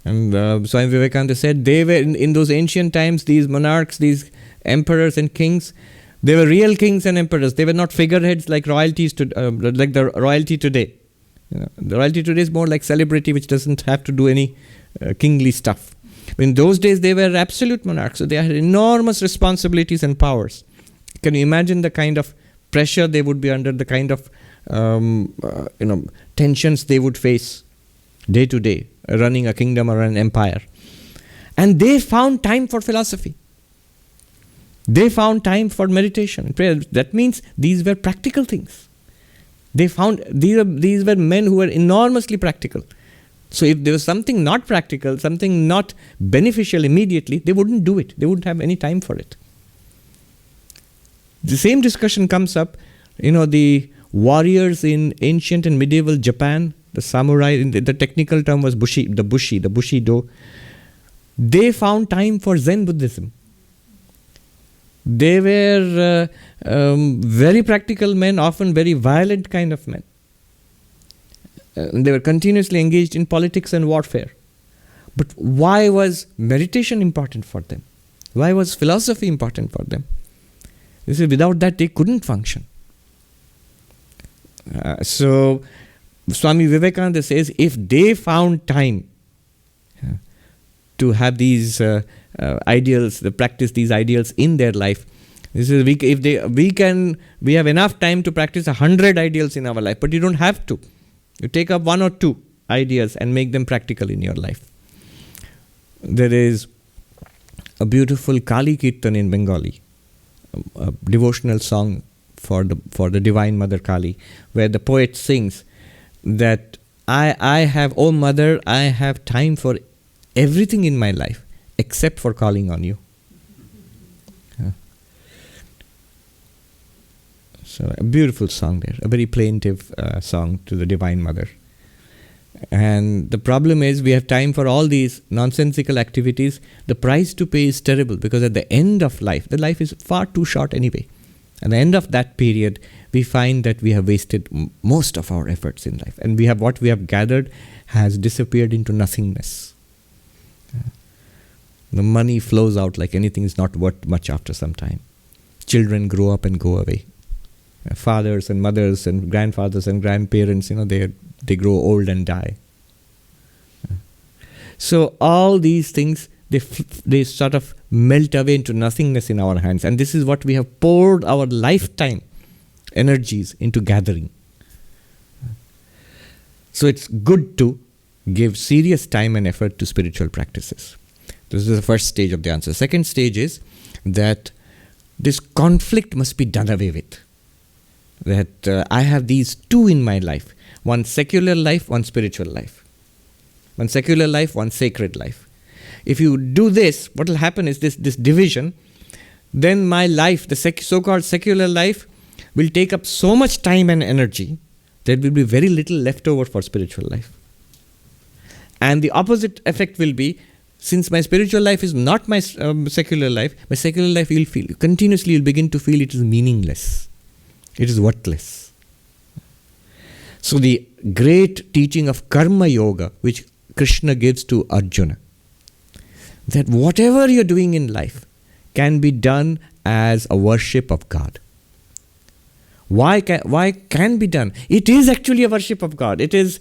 And Swami Vivekananda said, they were in those ancient times, these monarchs, these emperors and kings, they were real kings and emperors. They were not figureheads like royalties, like the royalty today. The royalty today is more like celebrity, which doesn't have to do any kingly stuff. In those days, they were absolute monarchs, so they had enormous responsibilities and powers. Can you imagine the kind of pressure they would be under, the kind of tensions they would face day to day, running a kingdom or an empire? And they found time for philosophy. They found time for meditation and prayer. That means these were practical things. These were men who were enormously practical. So if there was something not practical, something not beneficial immediately, they wouldn't do it. They wouldn't have any time for it. The same discussion comes up, the warriors in ancient and medieval Japan, the samurai, the technical term was the Bushido. They found time for Zen Buddhism. They were very practical men, often very violent kind of men. They were continuously engaged in politics and warfare. But why was meditation important for them? Why was philosophy important for them? This is, without that they couldn't function. So Swami Vivekananda says, if they found time to have these ideals, to practice these ideals in their life, this is we have enough time to practice 100 ideals in our life, but you don't have to. You take up 1 or 2 ideas and make them practical in your life. There is a beautiful Kali Kirtan in Bengali, a devotional song for the Divine Mother Kali, where the poet sings that I have, oh Mother, I have time for everything in my life except for calling on you. So a beautiful song there, a very plaintive song to the Divine Mother. And the problem is, we have time for all these nonsensical activities. The price to pay is terrible, because at the end of life, the life is far too short anyway. At the end of that period, we find that we have wasted most of our efforts in life. And what we have gathered has disappeared into nothingness. The money flows out like anything is not worth much after some time. Children grow up and go away. Fathers and mothers and grandfathers and grandparents, they grow old and die. So all these things, they sort of melt away into nothingness in our hands. And this is what we have poured our lifetime energies into gathering. So it's good to give serious time and effort to spiritual practices. This is the first stage of the answer. Second stage is that this conflict must be done away with. That I have these 2 in my life. One secular life, one spiritual life. One secular life, one sacred life. If you do this, what will happen is this division, then my life, the so-called secular life, will take up so much time and energy, there will be very little left over for spiritual life. And the opposite effect will be, since my spiritual life is not my secular life you'll continuously begin to feel it is meaningless. It is worthless. So the great teaching of karma yoga, which Krishna gives to Arjuna, that whatever you're doing in life can be done as a worship of God. Why can be done? It is actually a worship of God. It is.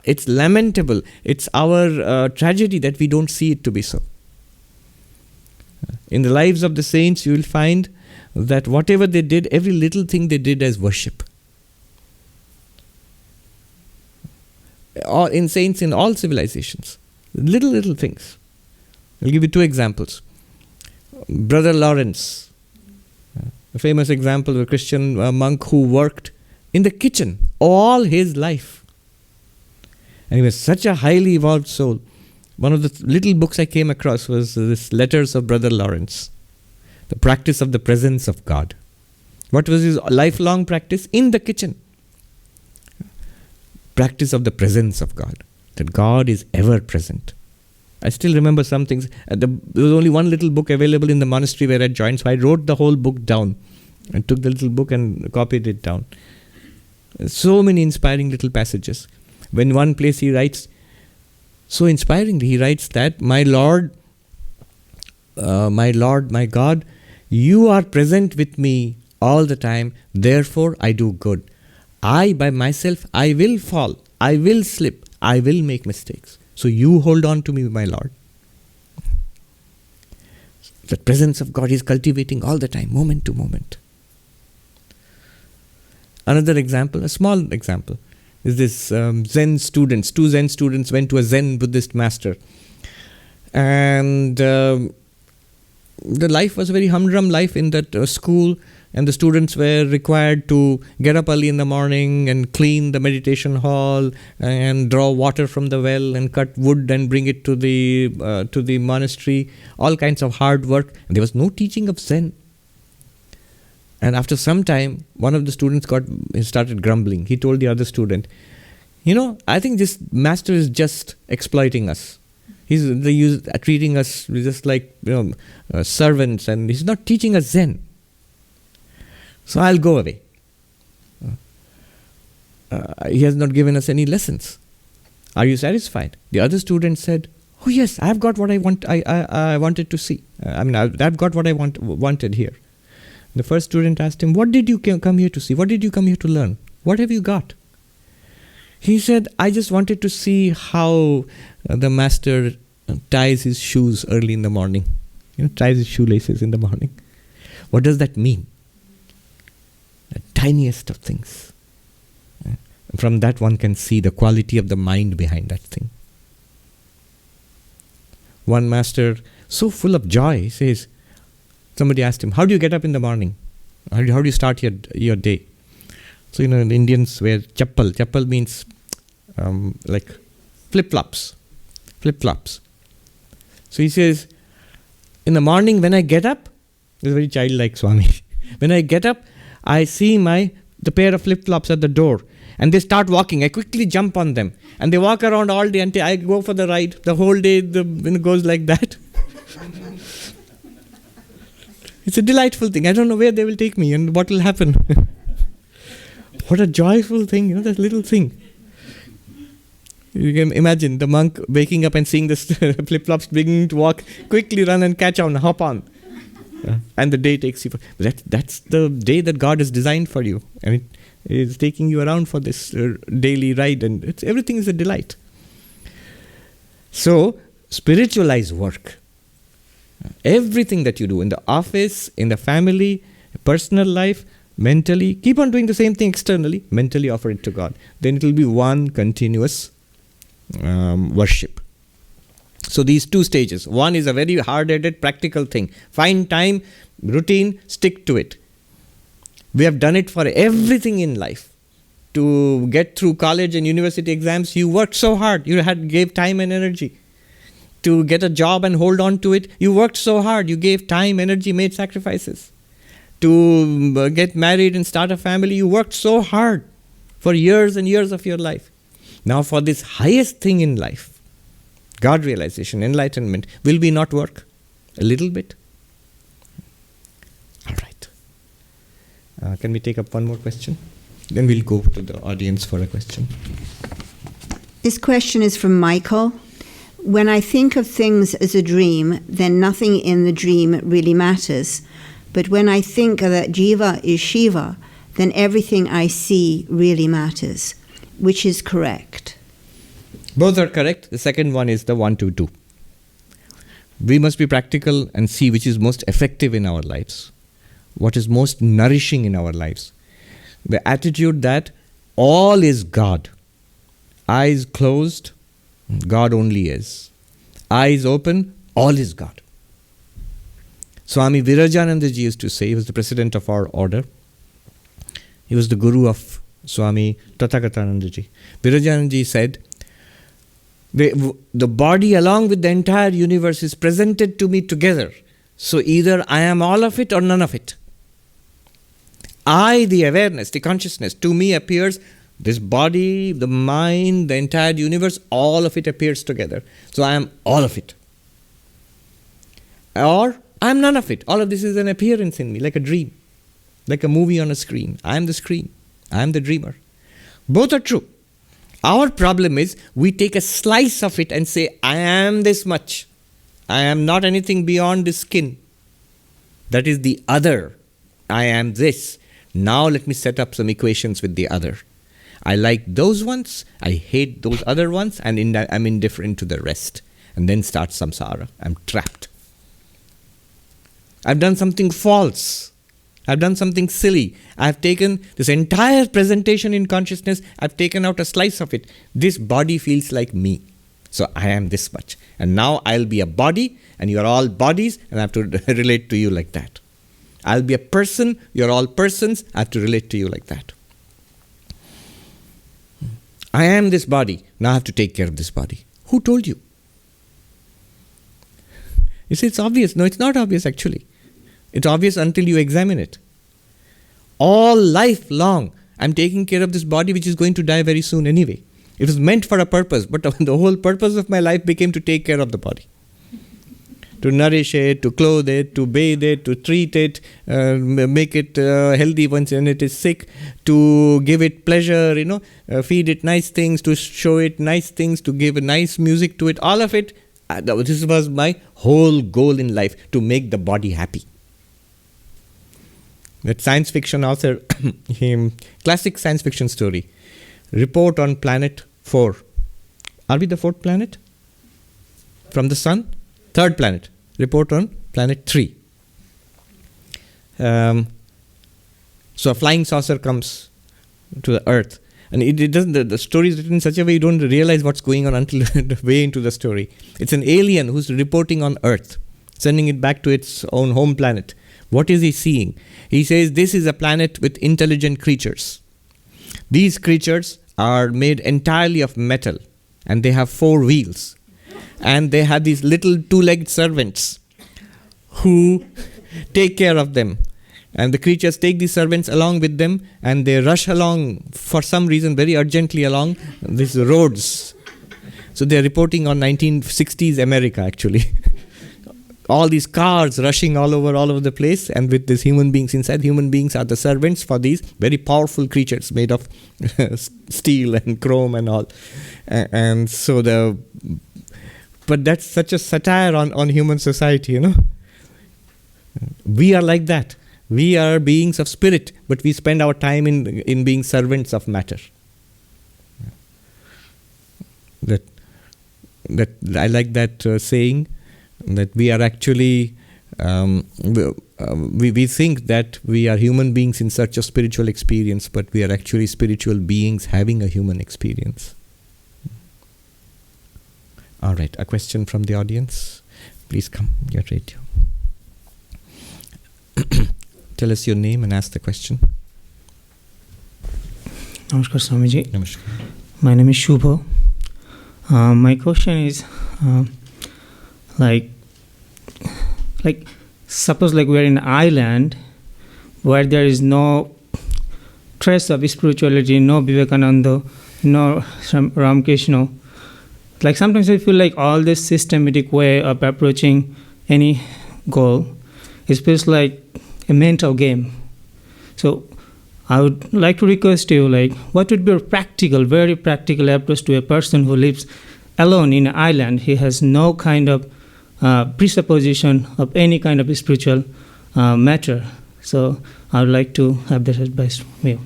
It's lamentable. It's our tragedy that we don't see it to be so. In the lives of the saints, you will find that whatever they did, every little thing they did as worship. All in saints in all civilizations, little things. I'll give you two examples. Brother Lawrence, a famous example of a Christian monk who worked in the kitchen all his life. And he was such a highly evolved soul. One of the little books I came across was this Letters of Brother Lawrence, the practice of the presence of God. What was his lifelong practice? In the kitchen. Practice of the presence of God, that God is ever present. I still remember some things. There was only one little book available in the monastery where I joined, so I wrote the whole book down. I took the little book and copied it down. So many inspiring little passages. When one place he writes, so inspiringly, he writes that, my Lord, my God, you are present with me all the time, therefore I do good. I, by myself, I will fall, I will slip, I will make mistakes. So you hold on to me, my Lord. The presence of God is cultivating all the time, moment to moment. Another example, a small example, is this Zen students. Two Zen students went to a Zen Buddhist master. And the life was a very humdrum life in that school. And the students were required to get up early in the morning and clean the meditation hall and draw water from the well and cut wood and bring it to the monastery. All kinds of hard work. And there was no teaching of Zen. And after some time, one of the students started grumbling. He told the other student, I think this master is just exploiting us. He's treating us just like servants, and he's not teaching us Zen. So I'll go away. He has not given us any lessons. Are you satisfied? The other student said, oh yes, I've got what I want. I wanted to see. I've got what I wanted here. The first student asked him, what did you come here to see? What did you come here to learn? What have you got? He said, I just wanted to see how the master ties his shoes early in the morning. Ties his shoelaces in the morning. What does that mean? The tiniest of things. From that one can see the quality of the mind behind that thing. One master, so full of joy, says, somebody asked him, how do you get up in the morning? How do you start your day? So, the Indians wear chappal. Chappal means like flip-flops. Flip-flops. So he says, in the morning when I get up, this is very childlike Swami. When I get up, I see the pair of flip-flops at the door. And they start walking. I quickly jump on them. And they walk around all day until I go for the ride. The whole day it goes like that. It's a delightful thing. I don't know where they will take me and what will happen. What a joyful thing, that little thing. You can imagine the monk waking up and seeing the flip-flops beginning to walk, quickly run and catch on, hop on. And the day takes you. That's the day that God has designed for you. And it is taking you around for this daily ride. And everything is a delight. So, spiritualize work. Everything that you do in the office, in the family, personal life, mentally, keep on doing the same thing externally, mentally offer it to God. Then it will be one continuous worship. So these two stages. One is a very hard-headed, practical thing. Find time, routine, stick to it. We have done it for everything in life. To get through college and university exams, you worked so hard. You gave time and energy. To get a job and hold on to it, you worked so hard. You gave time, energy, made sacrifices. To get married and start a family, you worked so hard for years and years of your life. Now for this highest thing in life, God realization, enlightenment, will we not work a little bit? All right. Can we take up one more question? Then we'll go to the audience for a question. This question is from Michael. When I think of things as a dream, then nothing in the dream really matters. But when I think that Jiva is Shiva, then everything I see really matters. Which is correct? Both are correct. The second one is the 1 to 2. We must be practical and see which is most effective in our lives, what is most nourishing in our lives. The attitude that all is God. Eyes closed, God only is. Eyes open, all is God. Swami Virajanandaji used to say, he was the president of our order. He was the guru of Swami Tathagatanandaji. Virajanandaji said, the body along with the entire universe is presented to me together. So either I am all of it or none of it. I, the awareness, the consciousness, to me appears this body, the mind, the entire universe, all of it appears together. So I am all of it. Or I am none of it. All of this is an appearance in me, like a dream, like a movie on a screen. I am the screen. I am the dreamer. Both are true. Our problem is we take a slice of it and say, I am this much. I am not anything beyond the skin. That is the other. I am this. Now let me set up some equations with the other. I like those ones, I hate those other ones, and I'm indifferent to the rest. And then starts samsara. I'm trapped. I've done something false. I've done something silly. I've taken this entire presentation in consciousness, I've taken out a slice of it. This body feels like me. So I am this much. And now I'll be a body, and you're all bodies, and I have to relate to you like that. I'll be a person, you're all persons, I have to relate to you like that. I am this body, now I have to take care of this body. Who told you? You say it's obvious. No, it's not obvious actually. It's obvious until you examine it. All life long, I'm taking care of this body which is going to die very soon anyway. It was meant for a purpose, but the whole purpose of my life became to take care of the body. To nourish it, to clothe it, to bathe it, to treat it, make it healthy once when it is sick, to give it pleasure, feed it nice things, to show it nice things, to give nice music to it, all of it. This was my whole goal in life, to make the body happy. That science fiction author, classic science fiction story, report on planet 4. Are we the 4th planet? From the sun? 3rd planet. Report on planet 3. So a flying saucer comes to the earth. And it doesn't. The story is written in such a way you don't realize what's going on until way into the story. It's an alien who's reporting on Earth, sending it back to its own home planet. What is he seeing? He says this is a planet with intelligent creatures. These creatures are made entirely of metal, and they have 4 wheels. And they have these little 2-legged servants who take care of them. And the creatures take these servants along with them, and they rush along, for some reason, very urgently along these roads. So they're reporting on 1960s America, actually. All these cars rushing all over the place, and with these human beings inside. Human beings are the servants for these very powerful creatures made of steel and chrome and all. And so but that's such a satire on human society, We are like that. We are beings of spirit, but we spend our time in being servants of matter. That I like that saying, that we are actually, we think that we are human beings in search of spiritual experience, but we are actually spiritual beings having a human experience. All right, a question from the audience. Please come, get ready. Tell us your name and ask the question. Namaskar, Swamiji. Namaskar. My name is Shubha. My question is, like, suppose like we're in an island where there is no trace of spirituality, no Vivekananda, no Ramakrishna. Like sometimes I feel like all this systematic way of approaching any goal, it feels like a mental game. So I would like to request you, like, what would be a practical, very practical approach to a person who lives alone in an island? He has no kind of presupposition of any kind of spiritual matter. So I would like to have that advice from you.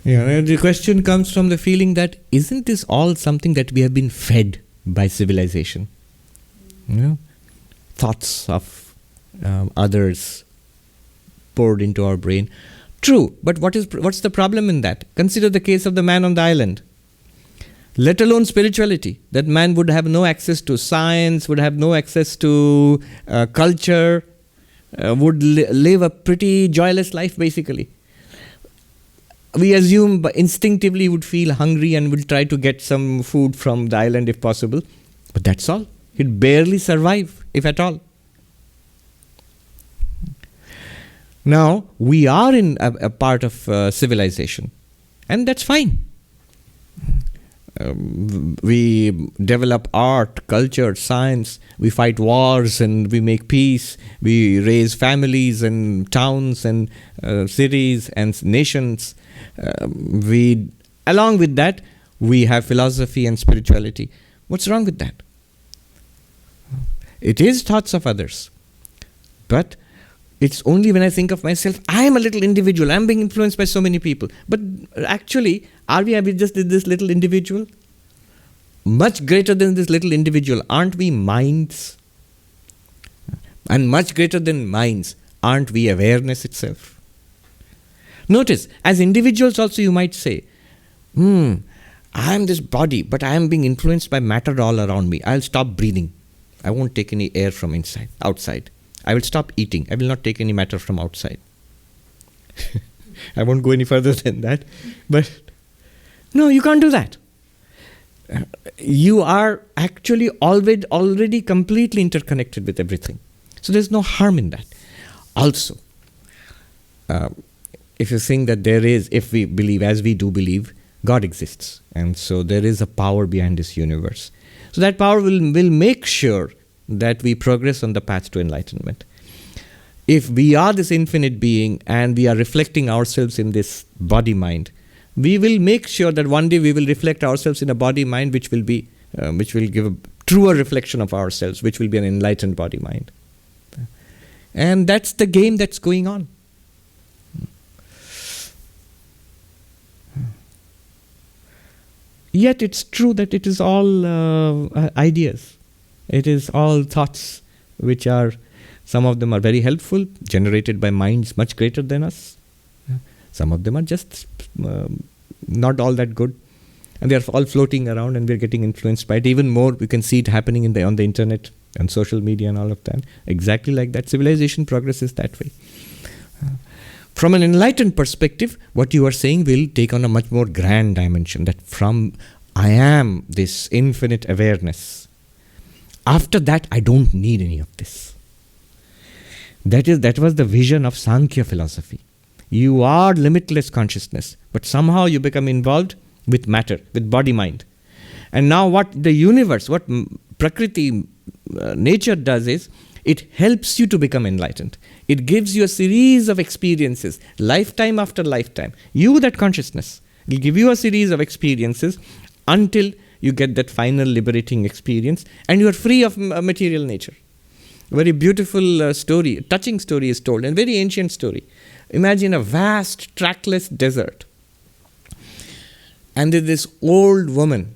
Yeah, the question comes from the feeling that isn't this all something that we have been fed by civilization? You know, thoughts of others poured into our brain. True, but what's the problem in that? Consider the case of the man on the island. Let alone spirituality. That man would have no access to science, would have no access to culture, would live a pretty joyless life basically. We assume but instinctively would feel hungry and will try to get some food from the island if possible. But that's all. He'd barely survive, if at all. Now, we are in a part of civilization, and that's fine. We develop art, culture, science, we fight wars and we make peace, we raise families and towns and cities and nations. Along with that, we have philosophy and spirituality. What's wrong with that? It is thoughts of others, but it's only when I think of myself, I am a little individual, I'm being influenced by so many people. But actually, are we just this little individual? Much greater than this little individual, aren't we minds? And much greater than minds, aren't we awareness itself? Notice, as individuals also you might say, I am this body, but I am being influenced by matter all around me. I'll stop breathing. I won't take any air from outside. I will stop eating. I will not take any matter from outside. I won't go any further than that. But no, you can't do that. You are actually already completely interconnected with everything. So there's no harm in that. Also, if you think that there is, if we believe, as we do believe, God exists. And so there is a power behind this universe. So that power will make sure that we progress on the path to enlightenment. If we are this infinite being and we are reflecting ourselves in this body-mind, we will make sure that one day we will reflect ourselves in a body-mind which will give a truer reflection of ourselves, which will be an enlightened body-mind. And that's the game that's going on. Yet it's true that it is all ideas. It is all thoughts which are, some of them are very helpful, generated by minds much greater than us. Some of them are just not all that good. And they are all floating around and we are getting influenced by it. Even more, we can see it happening on the internet and social media and all of that. Exactly like that. Civilization progresses that way. From an enlightened perspective, what you are saying will take on a much more grand dimension. That from I am this infinite awareness. After that, I don't need any of this. That was the vision of Sankhya philosophy. You are limitless consciousness, but somehow you become involved with matter, with body-mind. And now what the universe, what Prakriti, nature does is, it helps you to become enlightened. It gives you a series of experiences, lifetime after lifetime. You, that consciousness, will give you a series of experiences until you get that final liberating experience and you are free of material nature. A very beautiful story, touching story is told, and a very ancient story. Imagine a vast, trackless desert. And there's this old woman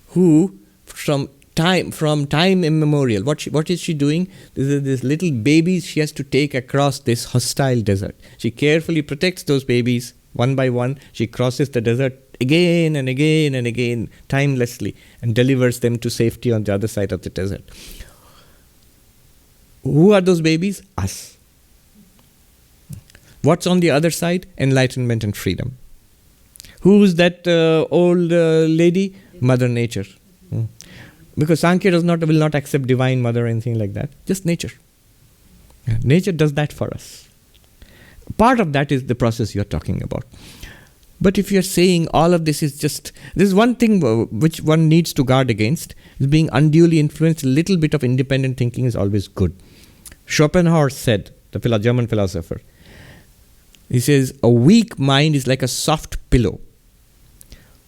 who, from time immemorial, what is she doing? There's little babies she has to take across this hostile desert. She carefully protects those babies one by one. She crosses the desert again and again and again, timelessly, and delivers them to safety on the other side of the desert. Who are those babies? Us. What's on the other side? Enlightenment and freedom. Who's that old lady? Mother Nature. Because Sankhya will not accept divine mother or anything like that. Just nature. Nature does that for us. Part of that is the process you're talking about. But if you're saying all of this is just, there's one thing which one needs to guard against, is being unduly influenced. A little bit of independent thinking is always good. Schopenhauer said, the German philosopher, he says, a weak mind is like a soft pillow.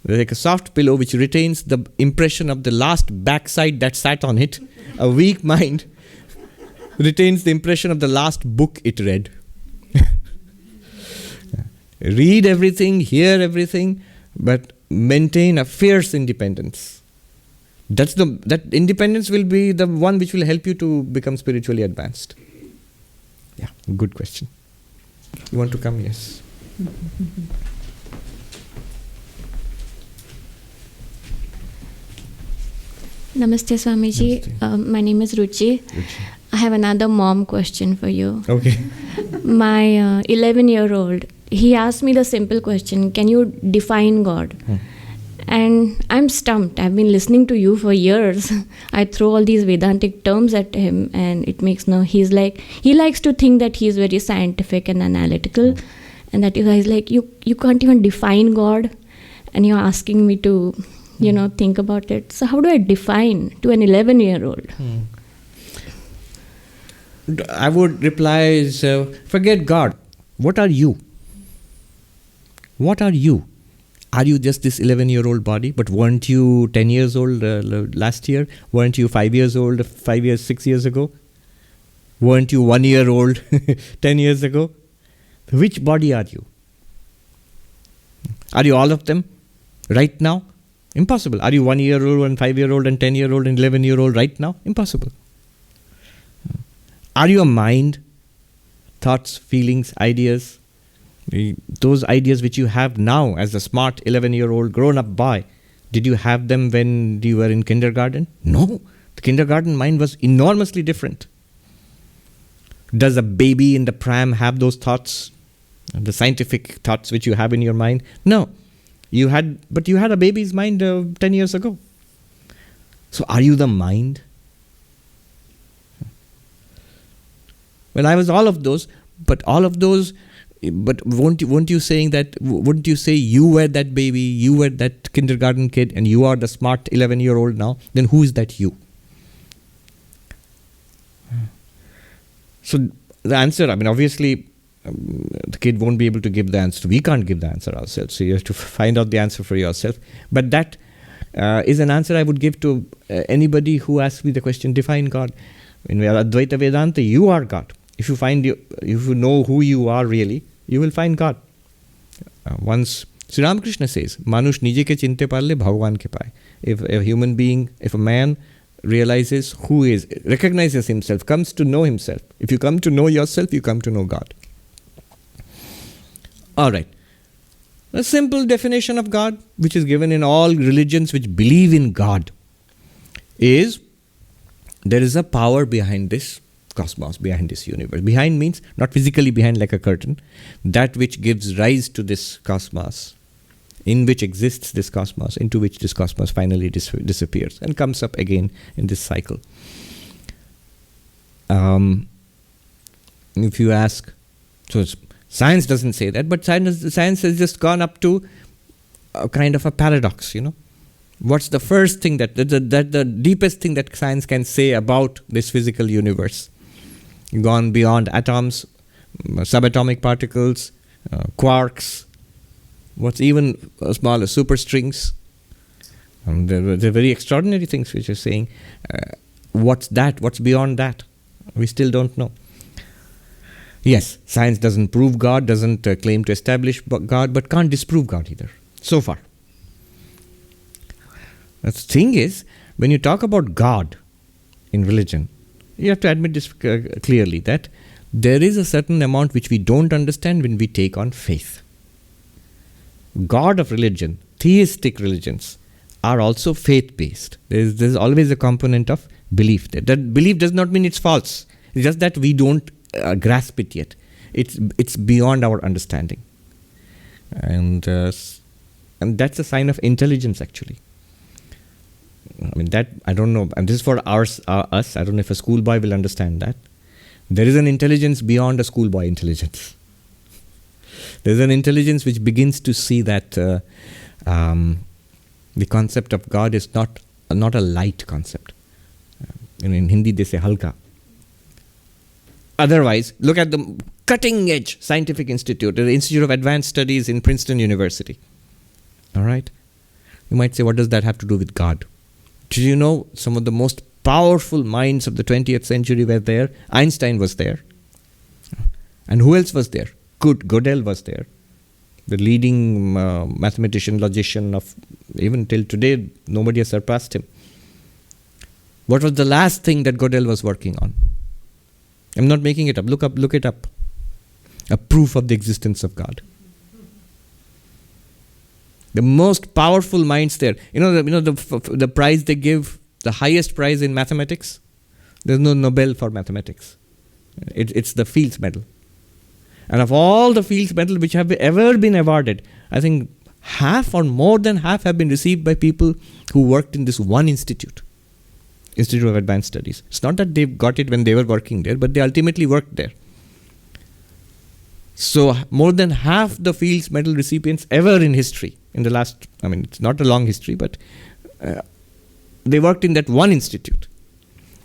Like a soft pillow which retains the impression of the last backside that sat on it. A weak mind retains the impression of the last book it read. Read everything, hear everything, but maintain a fierce independence. That independence will be the one which will help you to become spiritually advanced. Yeah, good question. You want to come? Yes. Namaste, Swamiji. Namaste. My name is Ruchi. I have another mom question for you. Okay. My 11-year-old, he asked me the simple question, can you define God? And I'm stumped. I've been listening to you for years. I throw all these Vedantic terms at him and it makes he likes to think that he's very scientific and analytical and that you guys you can't even define God and you're asking me to, think about it. So how do I define to an 11-year-old? I would reply forget God. What are you? What are you? Are you just this 11-year-old body? But weren't you 10 years old last year? Weren't you 5 years old 6 years ago? Weren't you 1 year old 10 years ago? Which body are you? Are you all of them right now? Impossible. Are you 1 year old and 5 year old and 10 year old and 11 year old right now? Impossible. Are you a mind? Thoughts, feelings, ideas? Those ideas which you have now as a smart 11-year-old grown-up boy, did you have them when you were in kindergarten? No. The kindergarten mind was enormously different. Does a baby in the pram have those thoughts? The scientific thoughts which you have in your mind? No. But you had a baby's mind 10 years ago. So are you the mind? Well, I was all of those, but won't you saying that, wouldn't you say you were that baby, you were that kindergarten kid, and you are the smart 11-year-old now? Then who is that you? So the answer, obviously, the kid won't be able to give the answer. We can't give the answer ourselves. So you have to find out the answer for yourself. But that is an answer I would give to anybody who asks me the question, define God. In Advaita Vedanta, you are God. If you know who you are really, you will find God. Once Sri Ramakrishna says, Manush nije ke chinte parle bhagwan ke paye. If a human being, if a man realizes who is, recognizes himself, comes to know himself. If you come to know yourself, you come to know God. All right. A simple definition of God, which is given in all religions which believe in God, is there is a power behind this cosmos, behind this universe. Behind means not physically behind like a curtain. That which gives rise to this cosmos, in which exists this cosmos, into which this cosmos finally disappears and comes up again in this cycle. If you ask, so science doesn't say that, but science has just gone up to a kind of a paradox, What's the first thing the deepest thing that science can say about this physical universe? Gone beyond atoms, subatomic particles, quarks, what's even smaller, superstrings. They're very extraordinary things which are saying. What's that? What's beyond that? We still don't know. Yes, science doesn't prove God, doesn't claim to establish God, but can't disprove God either, so far. The thing is, when you talk about God in religion, you have to admit this clearly, that there is a certain amount which we don't understand when we take on faith. God of religion, theistic religions, are also faith-based. There's always a component of belief there. That belief does not mean it's false. It's just that we don't grasp it yet. It's beyond our understanding. And And that's a sign of intelligence, actually. I mean, that, I don't know, and this is for us, I don't know if a schoolboy will understand that. There is an intelligence beyond a schoolboy intelligence. There's an intelligence which begins to see that the concept of God is not a light concept. In Hindi they say halka. Otherwise, look at the cutting edge scientific institute, the Institute of Advanced Studies in Princeton University. All right? You might say, what does that have to do with God? Do you know some of the most powerful minds of the 20th century were there? Einstein was there. And who else was there? Gödel was there. The leading mathematician, logician of, even till today, nobody has surpassed him. What was the last thing that Gödel was working on? I'm not making it up. Look it up. A proof of the existence of God. The most powerful minds there. The prize they give, the highest prize in mathematics. There's no Nobel for mathematics. It's the Fields Medal. And of all the Fields Medal which have ever been awarded, I think half or more than half have been received by people who worked in this one institute. Institute of Advanced Studies. It's not that they got it when they were working there, but they ultimately worked there. So more than half the Fields Medal recipients ever in history, in the last, it's not a long history, but they worked in that one institute.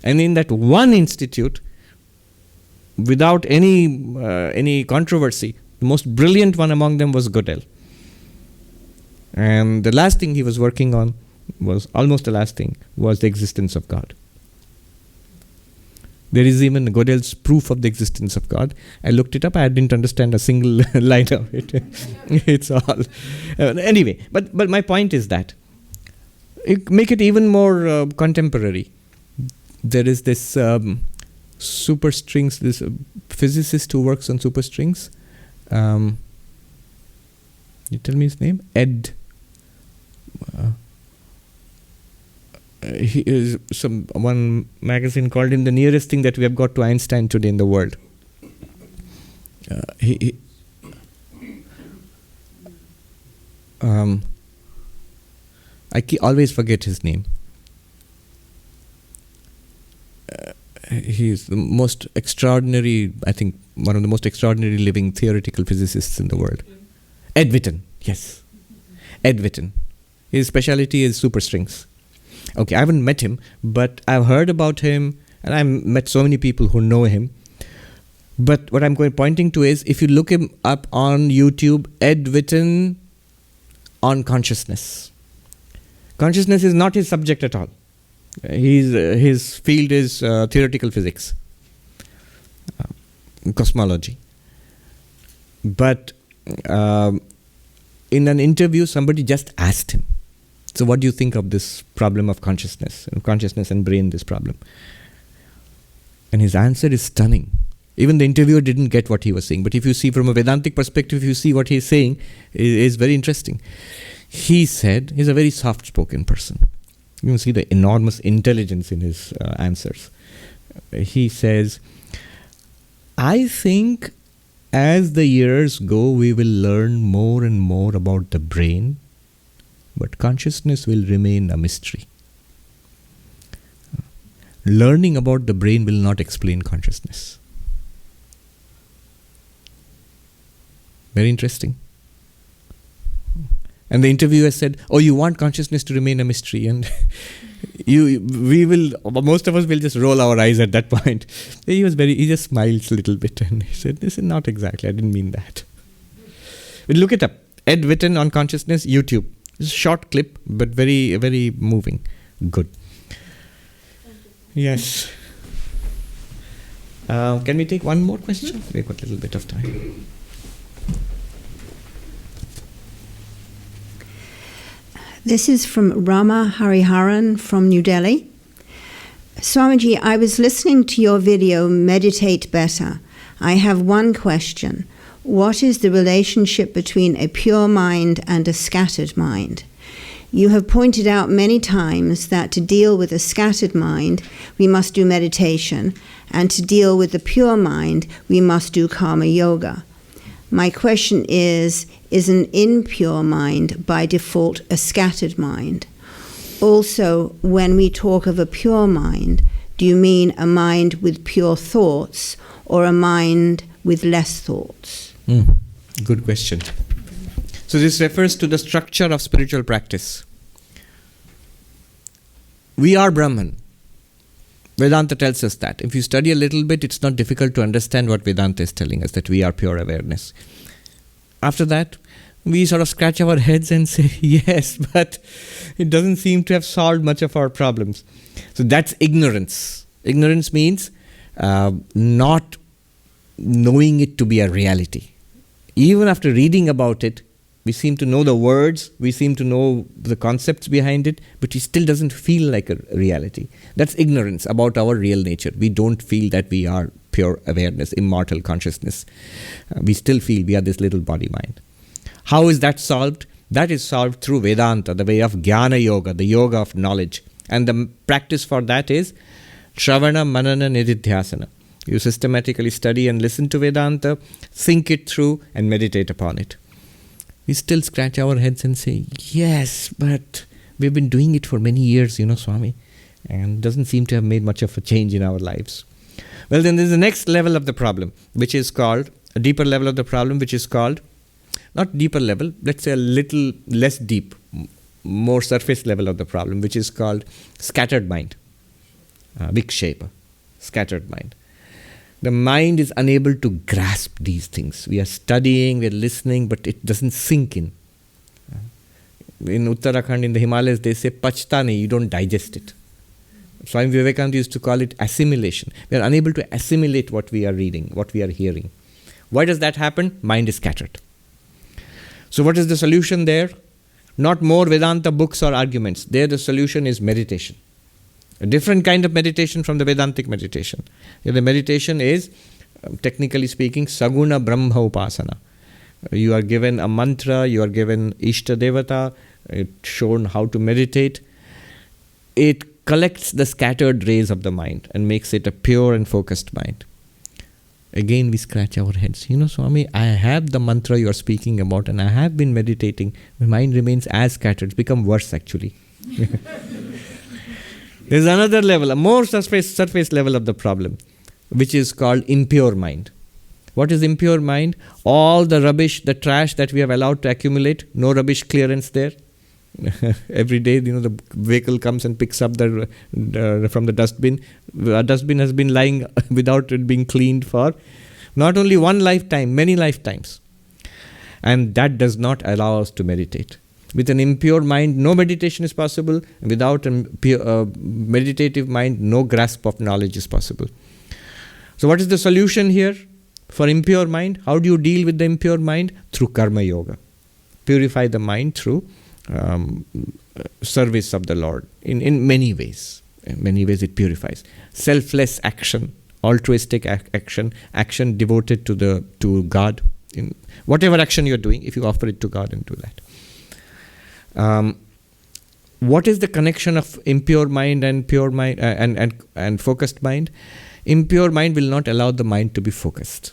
And in that one institute, without any controversy, the most brilliant one among them was Gödel. And the last thing he was working on was the existence of God. There is even Gödel's proof of the existence of God. I looked it up. I didn't understand a single line of it. It's all. Anyway, but my point is that make it even more contemporary. There is this superstrings, this physicist who works on superstrings. You tell me his name? Ed. He is one magazine called him the nearest thing that we have got to Einstein today in the world. I always forget his name. He is the most extraordinary, I think, one of the most extraordinary living theoretical physicists in the world. Ed Witten, yes. Ed Witten. His specialty is superstrings. Okay, I haven't met him, but I've heard about him, and I've met so many people who know him. But what I'm pointing to is, if you look him up on YouTube, Ed Witten on consciousness. Consciousness is not his subject at all. His field is theoretical physics, cosmology. But in an interview, somebody just asked him, so what do you think of this problem of consciousness and brain, this problem? And his answer is stunning. Even the interviewer didn't get what he was saying. But if you see from a Vedantic perspective, if you see what he's saying, is very interesting. He said, he's a very soft-spoken person. You can see the enormous intelligence in his answers. He says, I think as the years go, we will learn more and more about the brain, but consciousness will remain a mystery. Learning about the brain will not explain consciousness. Very interesting. And the interviewer said, oh, you want consciousness to remain a mystery? And most of us will just roll our eyes at that point. He just smiles a little bit and he said, this is not exactly, I didn't mean that. But look it up. Ed Witten on consciousness, YouTube. It's a short clip, but very, very moving. Good. Yes. Can we take one more question? We've got a little bit of time. This is from Rama Hariharan from New Delhi. Swamiji, I was listening to your video, Meditate Better. I have one question. What is the relationship between a pure mind and a scattered mind? You have pointed out many times that to deal with a scattered mind, we must do meditation, and to deal with the pure mind, we must do karma yoga. My question is an impure mind by default a scattered mind? Also, when we talk of a pure mind, do you mean a mind with pure thoughts or a mind with less thoughts? Good question. So this refers to the structure of spiritual practice. We are Brahman. Vedanta tells us that. If you study a little bit, it's not difficult to understand what Vedanta is telling us, that we are pure awareness. After that, we sort of scratch our heads and say, yes, but it doesn't seem to have solved much of our problems. So that's ignorance. Ignorance means not knowing it to be a reality. Even after reading about it, we seem to know the words, we seem to know the concepts behind it, but it still doesn't feel like a reality. That's ignorance about our real nature. We don't feel that we are pure awareness, immortal consciousness. We still feel we are this little body mind. How is that solved? That is solved through Vedanta, the way of Jnana Yoga, the yoga of knowledge. And the practice for that is Shravana, Manana, Nididhyasana. You systematically study and listen to Vedanta, think it through, and meditate upon it. We still scratch our heads and say, yes, but we've been doing it for many years, Swami, and doesn't seem to have made much of a change in our lives. Well, then there's the next level of the problem, which is called, a deeper level of the problem, which is called, not deeper level, let's say a little less deep, more surface level of the problem, which is called scattered mind, vikshepa, scattered mind. The mind is unable to grasp these things. We are studying, we are listening, but it doesn't sink in. In Uttarakhand, in the Himalayas, they say, pachta nahi, you don't digest it. Swami Vivekananda used to call it assimilation. We are unable to assimilate what we are reading, what we are hearing. Why does that happen? Mind is scattered. So what is the solution there? Not more Vedanta books or arguments. There the solution is meditation. A different kind of meditation from the Vedantic meditation. The meditation is, technically speaking, Saguna Brahma Upasana. You are given a mantra, you are given Ishta Devata, it's shown how to meditate. It collects the scattered rays of the mind and makes it a pure and focused mind. Again, we scratch our heads. Swami, I have the mantra you are speaking about and I have been meditating. My mind remains as scattered. It's become worse, actually. There's another level, a more surface level of the problem, which is called impure mind. What is impure mind? All the rubbish, the trash that we have allowed to accumulate, no rubbish clearance there. Every day, the vehicle comes and picks up from the dustbin. A dustbin has been lying without it being cleaned for not only one lifetime, many lifetimes. And that does not allow us to meditate. With an impure mind, no meditation is possible. Without a meditative mind, no grasp of knowledge is possible. So what is the solution here for impure mind? How do you deal with the impure mind? Through karma yoga. Purify the mind through service of the Lord in many ways. In many ways it purifies. Selfless action, altruistic action devoted to God. In whatever action you're doing, if you offer it to God and do that. What is the connection of impure mind and pure mind and focused mind? Impure mind will not allow the mind to be focused.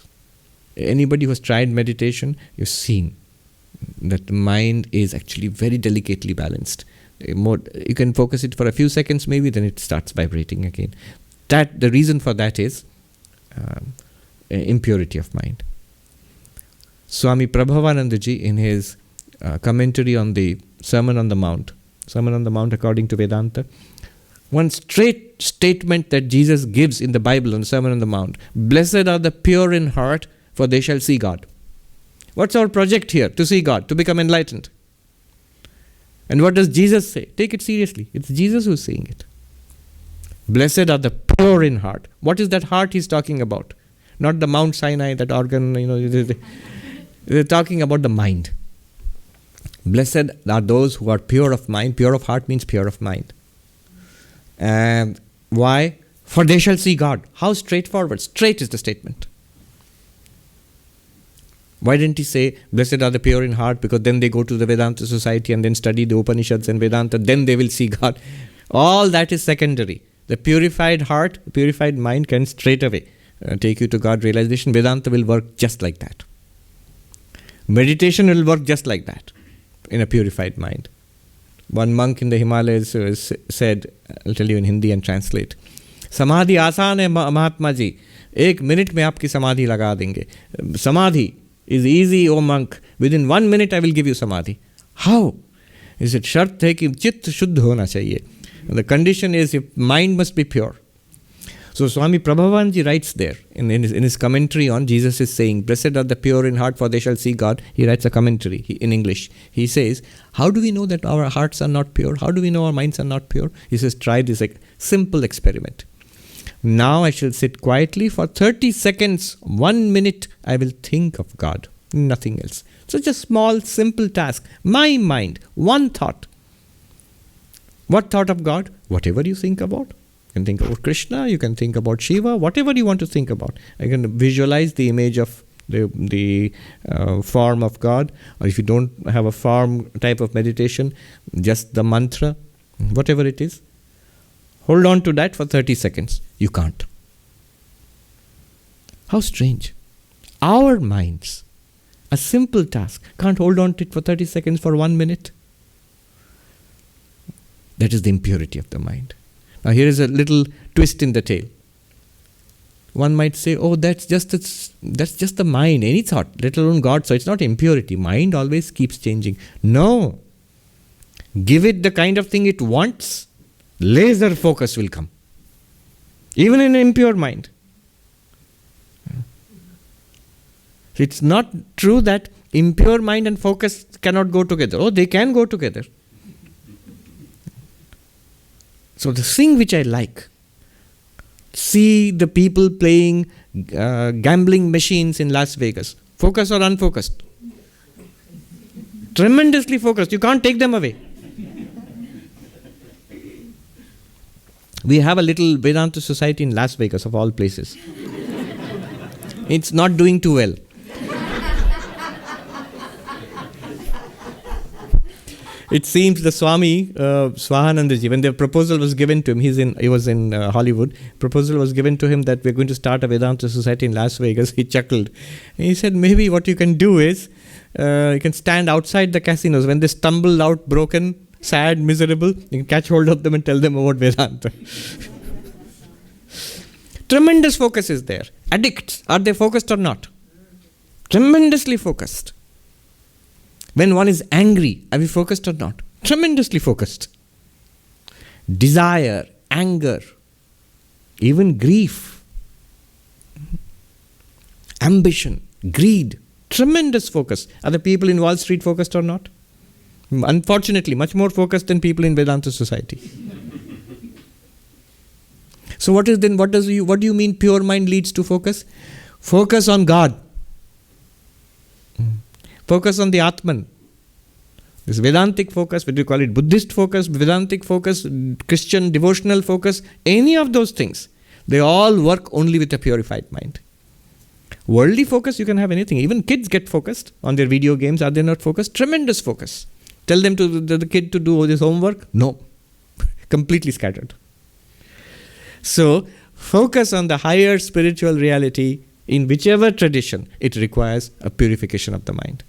Anybody who has tried meditation, you've seen that the mind is actually very delicately balanced. You can focus it for a few seconds maybe, then it starts vibrating again. The reason for that is impurity of mind. Swami Prabhavanandaji, in his commentary on the Sermon on the Mount according to Vedanta, one straight statement that Jesus gives in the Bible on the Sermon on the Mount: blessed are the pure in heart, for they shall see God. What's our project here? To see God, to become enlightened. And what does Jesus say? Take it seriously. It's Jesus who's saying it. Blessed are the pure in heart. What is that heart he's talking about? Not the Mount Sinai, that organ, they're talking about the mind. Blessed are those who are pure of mind. Pure of heart means pure of mind. And why? For they shall see God. How straightforward? Straight is the statement. Why didn't he say, blessed are the pure in heart, because then they go to the Vedanta society and then study the Upanishads and Vedanta, then they will see God. All that is secondary. The purified heart, purified mind can straight away take you to God realization. Vedanta will work just like that. Meditation will work just like that, in a purified mind. One monk in the Himalayas said, I'll tell you in Hindi and translate, Samadhi आसान है Mahatma ji, 1 minute में आपकी समाधि लगा देंगे. Samadhi is easy, O monk. Within 1 minute I will give you samadhi. How? He said, शर्त है कि चित्त शुद्ध होना चाहिए. The condition is your mind must be pure. So Swami Prabhavanji writes there in his commentary on Jesus is saying, blessed are the pure in heart, for they shall see God. He writes a commentary in English. He says, how do we know that our hearts are not pure? How do we know our minds are not pure? He says, try this simple experiment. Now I shall sit quietly for 30 seconds, 1 minute, I will think of God, nothing else. Such a small, simple task. My mind, one thought. What thought of God? Whatever you think about. You can think about Krishna, you can think about Shiva, whatever you want to think about. You can visualize the image of the form of God, or if you don't have a form type of meditation, just the mantra, whatever it is. Hold on to that for 30 seconds. You can't. How strange. Our minds, a simple task, can't hold on to it for 30 seconds for 1 minute. That is the impurity of the mind. Now here is a little twist in the tale. One might say, oh, that's just the mind, any thought, let alone God, so it's not impurity. Mind always keeps changing. No. Give it the kind of thing it wants, laser focus will come. Even in an impure mind. It's not true that impure mind and focus cannot go together. Oh, they can go together. So the thing which I like, see the people playing gambling machines in Las Vegas. Focused or unfocused? Tremendously focused. You can't take them away. We have a little Vedanta society in Las Vegas, of all places. It's not doing too well. It seems the Swami Swahanandaji, when the proposal was given to him, he was in Hollywood. Proposal was given to him that we're going to start a Vedanta society in Las Vegas. He chuckled. And he said, maybe what you can do is, you can stand outside the casinos. When they stumble out broken, sad, miserable, you can catch hold of them and tell them about Vedanta. Tremendous focus is there. Addicts, are they focused or not? Tremendously focused. When one is angry, are we focused or not? Tremendously focused. Desire, anger, even grief, ambition, greed, tremendous focus. Are the people in Wall Street focused or not? Unfortunately, much more focused than people in Vedanta society. So what do you mean pure mind leads to focus? Focus on God. Focus on the Atman. This Vedantic focus, whether you call it Buddhist focus, Vedantic focus, Christian devotional focus, any of those things, they all work only with a purified mind. Worldly focus, you can have anything. Even kids get focused on their video games. Are they not focused? Tremendous focus. Tell them to the kid to do all this homework? No. Completely scattered. So, focus on the higher spiritual reality in whichever tradition, it requires a purification of the mind.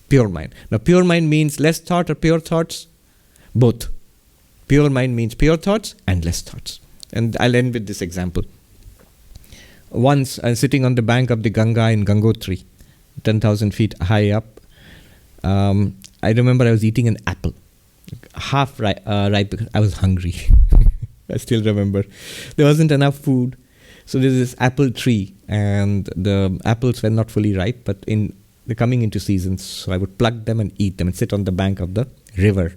Pure mind. Now, pure mind means less thought or pure thoughts? Both. Pure mind means pure thoughts and less thoughts. And I'll end with this example. Once, I was sitting on the bank of the Ganga in Gangotri, 10,000 feet high up. I remember I was eating an apple, half ripe. I was hungry. I still remember. There wasn't enough food. So there's this apple tree, and the apples were not fully ripe, but they're coming into seasons. So I would pluck them and eat them and sit on the bank of the river.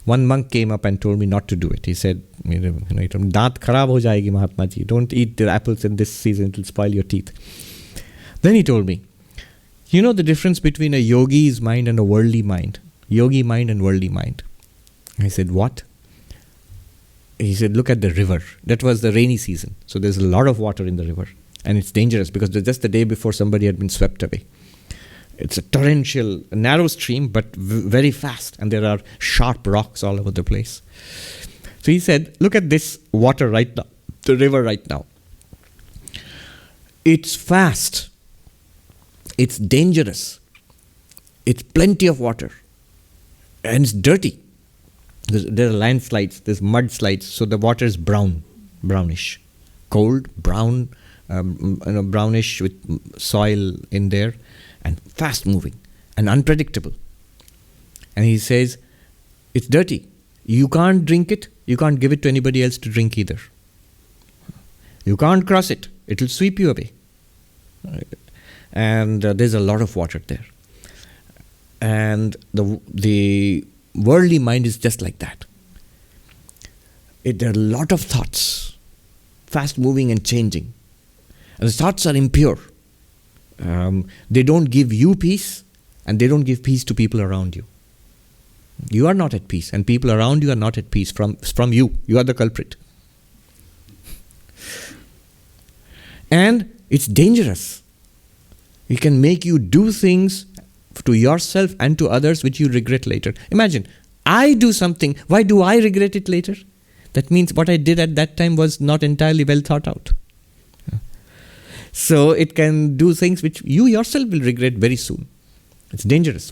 One monk came up and told me not to do it. He said, "Daant kharab ho jayegi, Mahatma ji. Don't eat the apples in this season, it will spoil your teeth." Then he told me, you know the difference between a yogi's mind and a worldly mind? Yogi mind and worldly mind. I said, what? He said, look at the river. That was the rainy season. So there's a lot of water in the river. And it's dangerous because just the day before somebody had been swept away. It's a torrential, narrow stream, but very fast. And there are sharp rocks all over the place. So he said, look at this water right now, the river right now. It's fast. It's dangerous. it's plenty of water. And it's dirty. There are landslides, there's mudslides, so the water is brownish. Cold, brown, brownish with soil in there, and fast moving and unpredictable. And he says, it's dirty. You can't drink it. You can't give it to anybody else to drink either. You can't cross it. It will sweep you away. And there's a lot of water there. And the worldly mind is just like that. There are a lot of thoughts, fast moving and changing. And the thoughts are impure. They don't give you peace, and they don't give peace to people around you. You are not at peace, and people around you are not at peace from you. You are the culprit. And it's dangerous. It can make you do things to yourself and to others which you regret later. Imagine, I do something, why do I regret it later? That means what I did at that time was not entirely well thought out. So it can do things which you yourself will regret very soon. It's dangerous.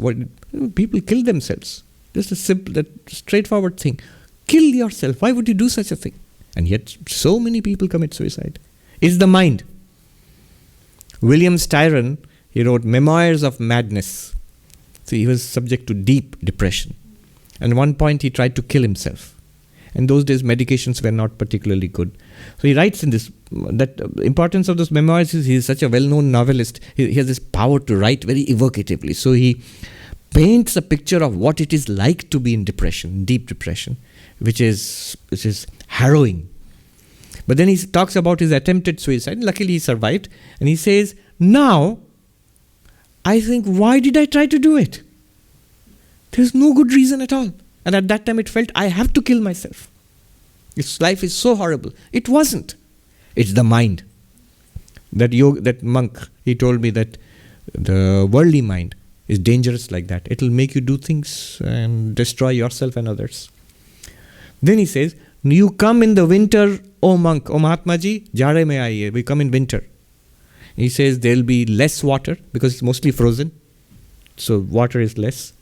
People kill themselves. Just a simple, straightforward thing. Kill yourself. Why would you do such a thing? And yet so many people commit suicide. It's the mind. William Styron, he wrote Memoirs of Madness. So he was subject to deep depression. And at one point he tried to kill himself. In those days medications were not particularly good. So he writes in this, that importance of those memoirs is he is such a well-known novelist. He has this power to write very evocatively. So he paints a picture of what it is like to be in depression, deep depression, which is harrowing. But then he talks about his attempted suicide. Luckily he survived. And he says, now I think, why did I try to do it? There's no good reason at all. And at that time it felt, I have to kill myself. This life is so horrible. It wasn't. It's the mind. That monk, he told me that the worldly mind is dangerous like that. It will make you do things and destroy yourself and others. Then he says, you come in the winter, O monk, O Mahatma Ji, jare mein aiye. We come in winter. He says there will be less water because it's mostly frozen. So water is less.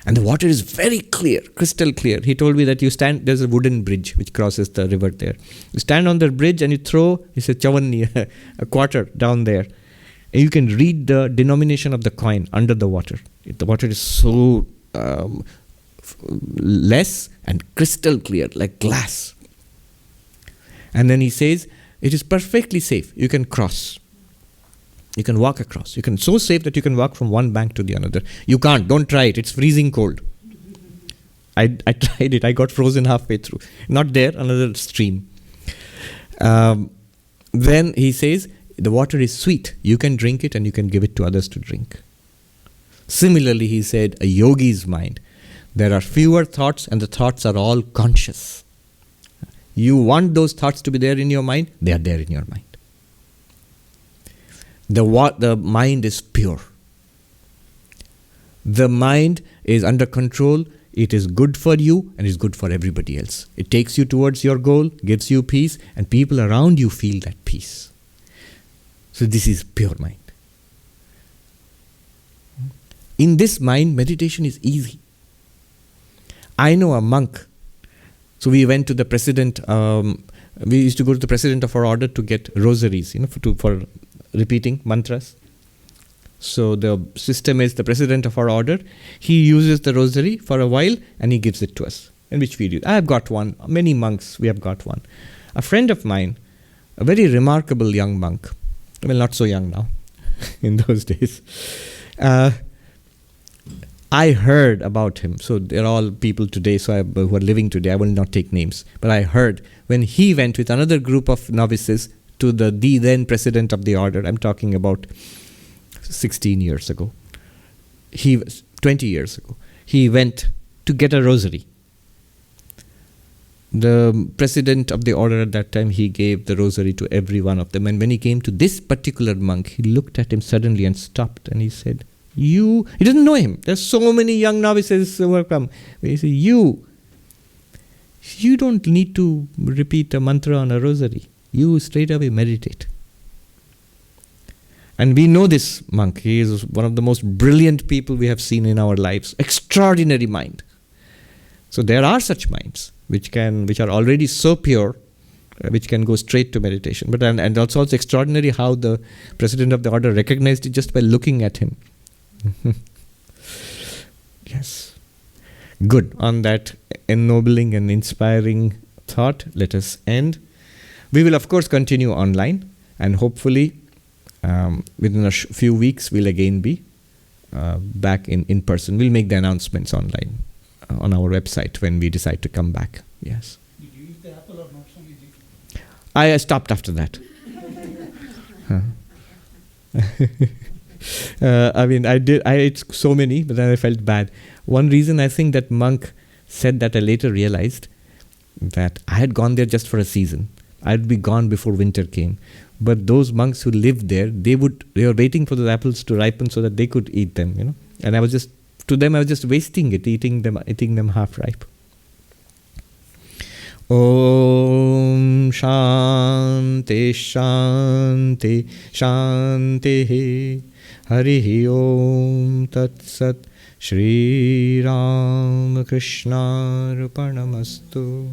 And the water is very clear, crystal clear. He told me that you stand, there's a wooden bridge which crosses the river there. You stand on the bridge and you throw, he said, chavanni, a quarter down there. And you can read the denomination of the coin under the water. The water is so less and crystal clear, like glass. And then he says, it is perfectly safe. You can cross. You can walk across. You can so safe that you can walk from one bank to the another. You can't. Don't try it. It's freezing cold. I tried it. I got frozen halfway through. Not there, another stream. Then he says, the water is sweet. You can drink it and you can give it to others to drink. Similarly, he said, a yogi's mind. There are fewer thoughts and the thoughts are all conscious. You want those thoughts to be there in your mind? They are there in your mind. The mind is pure. The mind is under control. It is good for you and is good for everybody else. It takes you towards your goal, gives you peace, and people around you feel that peace. So this is pure mind. In this mind, meditation is easy. I know a monk. So we went to the president. We used to go to the president of our order to get rosaries, for repeating mantras. So the system is the president of our order. He uses the rosary for a while and he gives it to us. In which we do. I have got one. Many monks, we have got one. A friend of mine, a very remarkable young monk. Well, not so young now. In those days. I heard about him. So they're all people today who are living today. I will not take names. But I heard when he went with another group of novices to the then president of the order. I'm talking about 16 years ago. 20 years ago. He went to get a rosary. The president of the order at that time, he gave the rosary to every one of them. And when he came to this particular monk, he looked at him suddenly and stopped and he said, he doesn't know him. There's so many young novices who have come. He said, you don't need to repeat a mantra on a rosary. You straight away meditate. And we know this monk. He is one of the most brilliant people we have seen in our lives. Extraordinary mind. So there are such minds which are already so pure, which can go straight to meditation. But and also it's extraordinary how the president of the order recognized it just by looking at him. Yes. Good. On that ennobling and inspiring thought, let us end. We will of course continue online, and hopefully within a few weeks we'll again be back in person. We'll make the announcements online on our website when we decide to come back. Yes. Did you eat the apple or not, Swamiji? I stopped after that. I ate so many, but then I felt bad. One reason I think that monk said that, I later realized that I had gone there just for a season. I'd be gone before winter came. But those monks who lived there, they were waiting for the apples to ripen so that they could eat them, And I was just wasting it, eating them half ripe. Om Shanti Shanti Shanti Harihi Om Tat Sat Shri Ram Krishna Arpanamastu.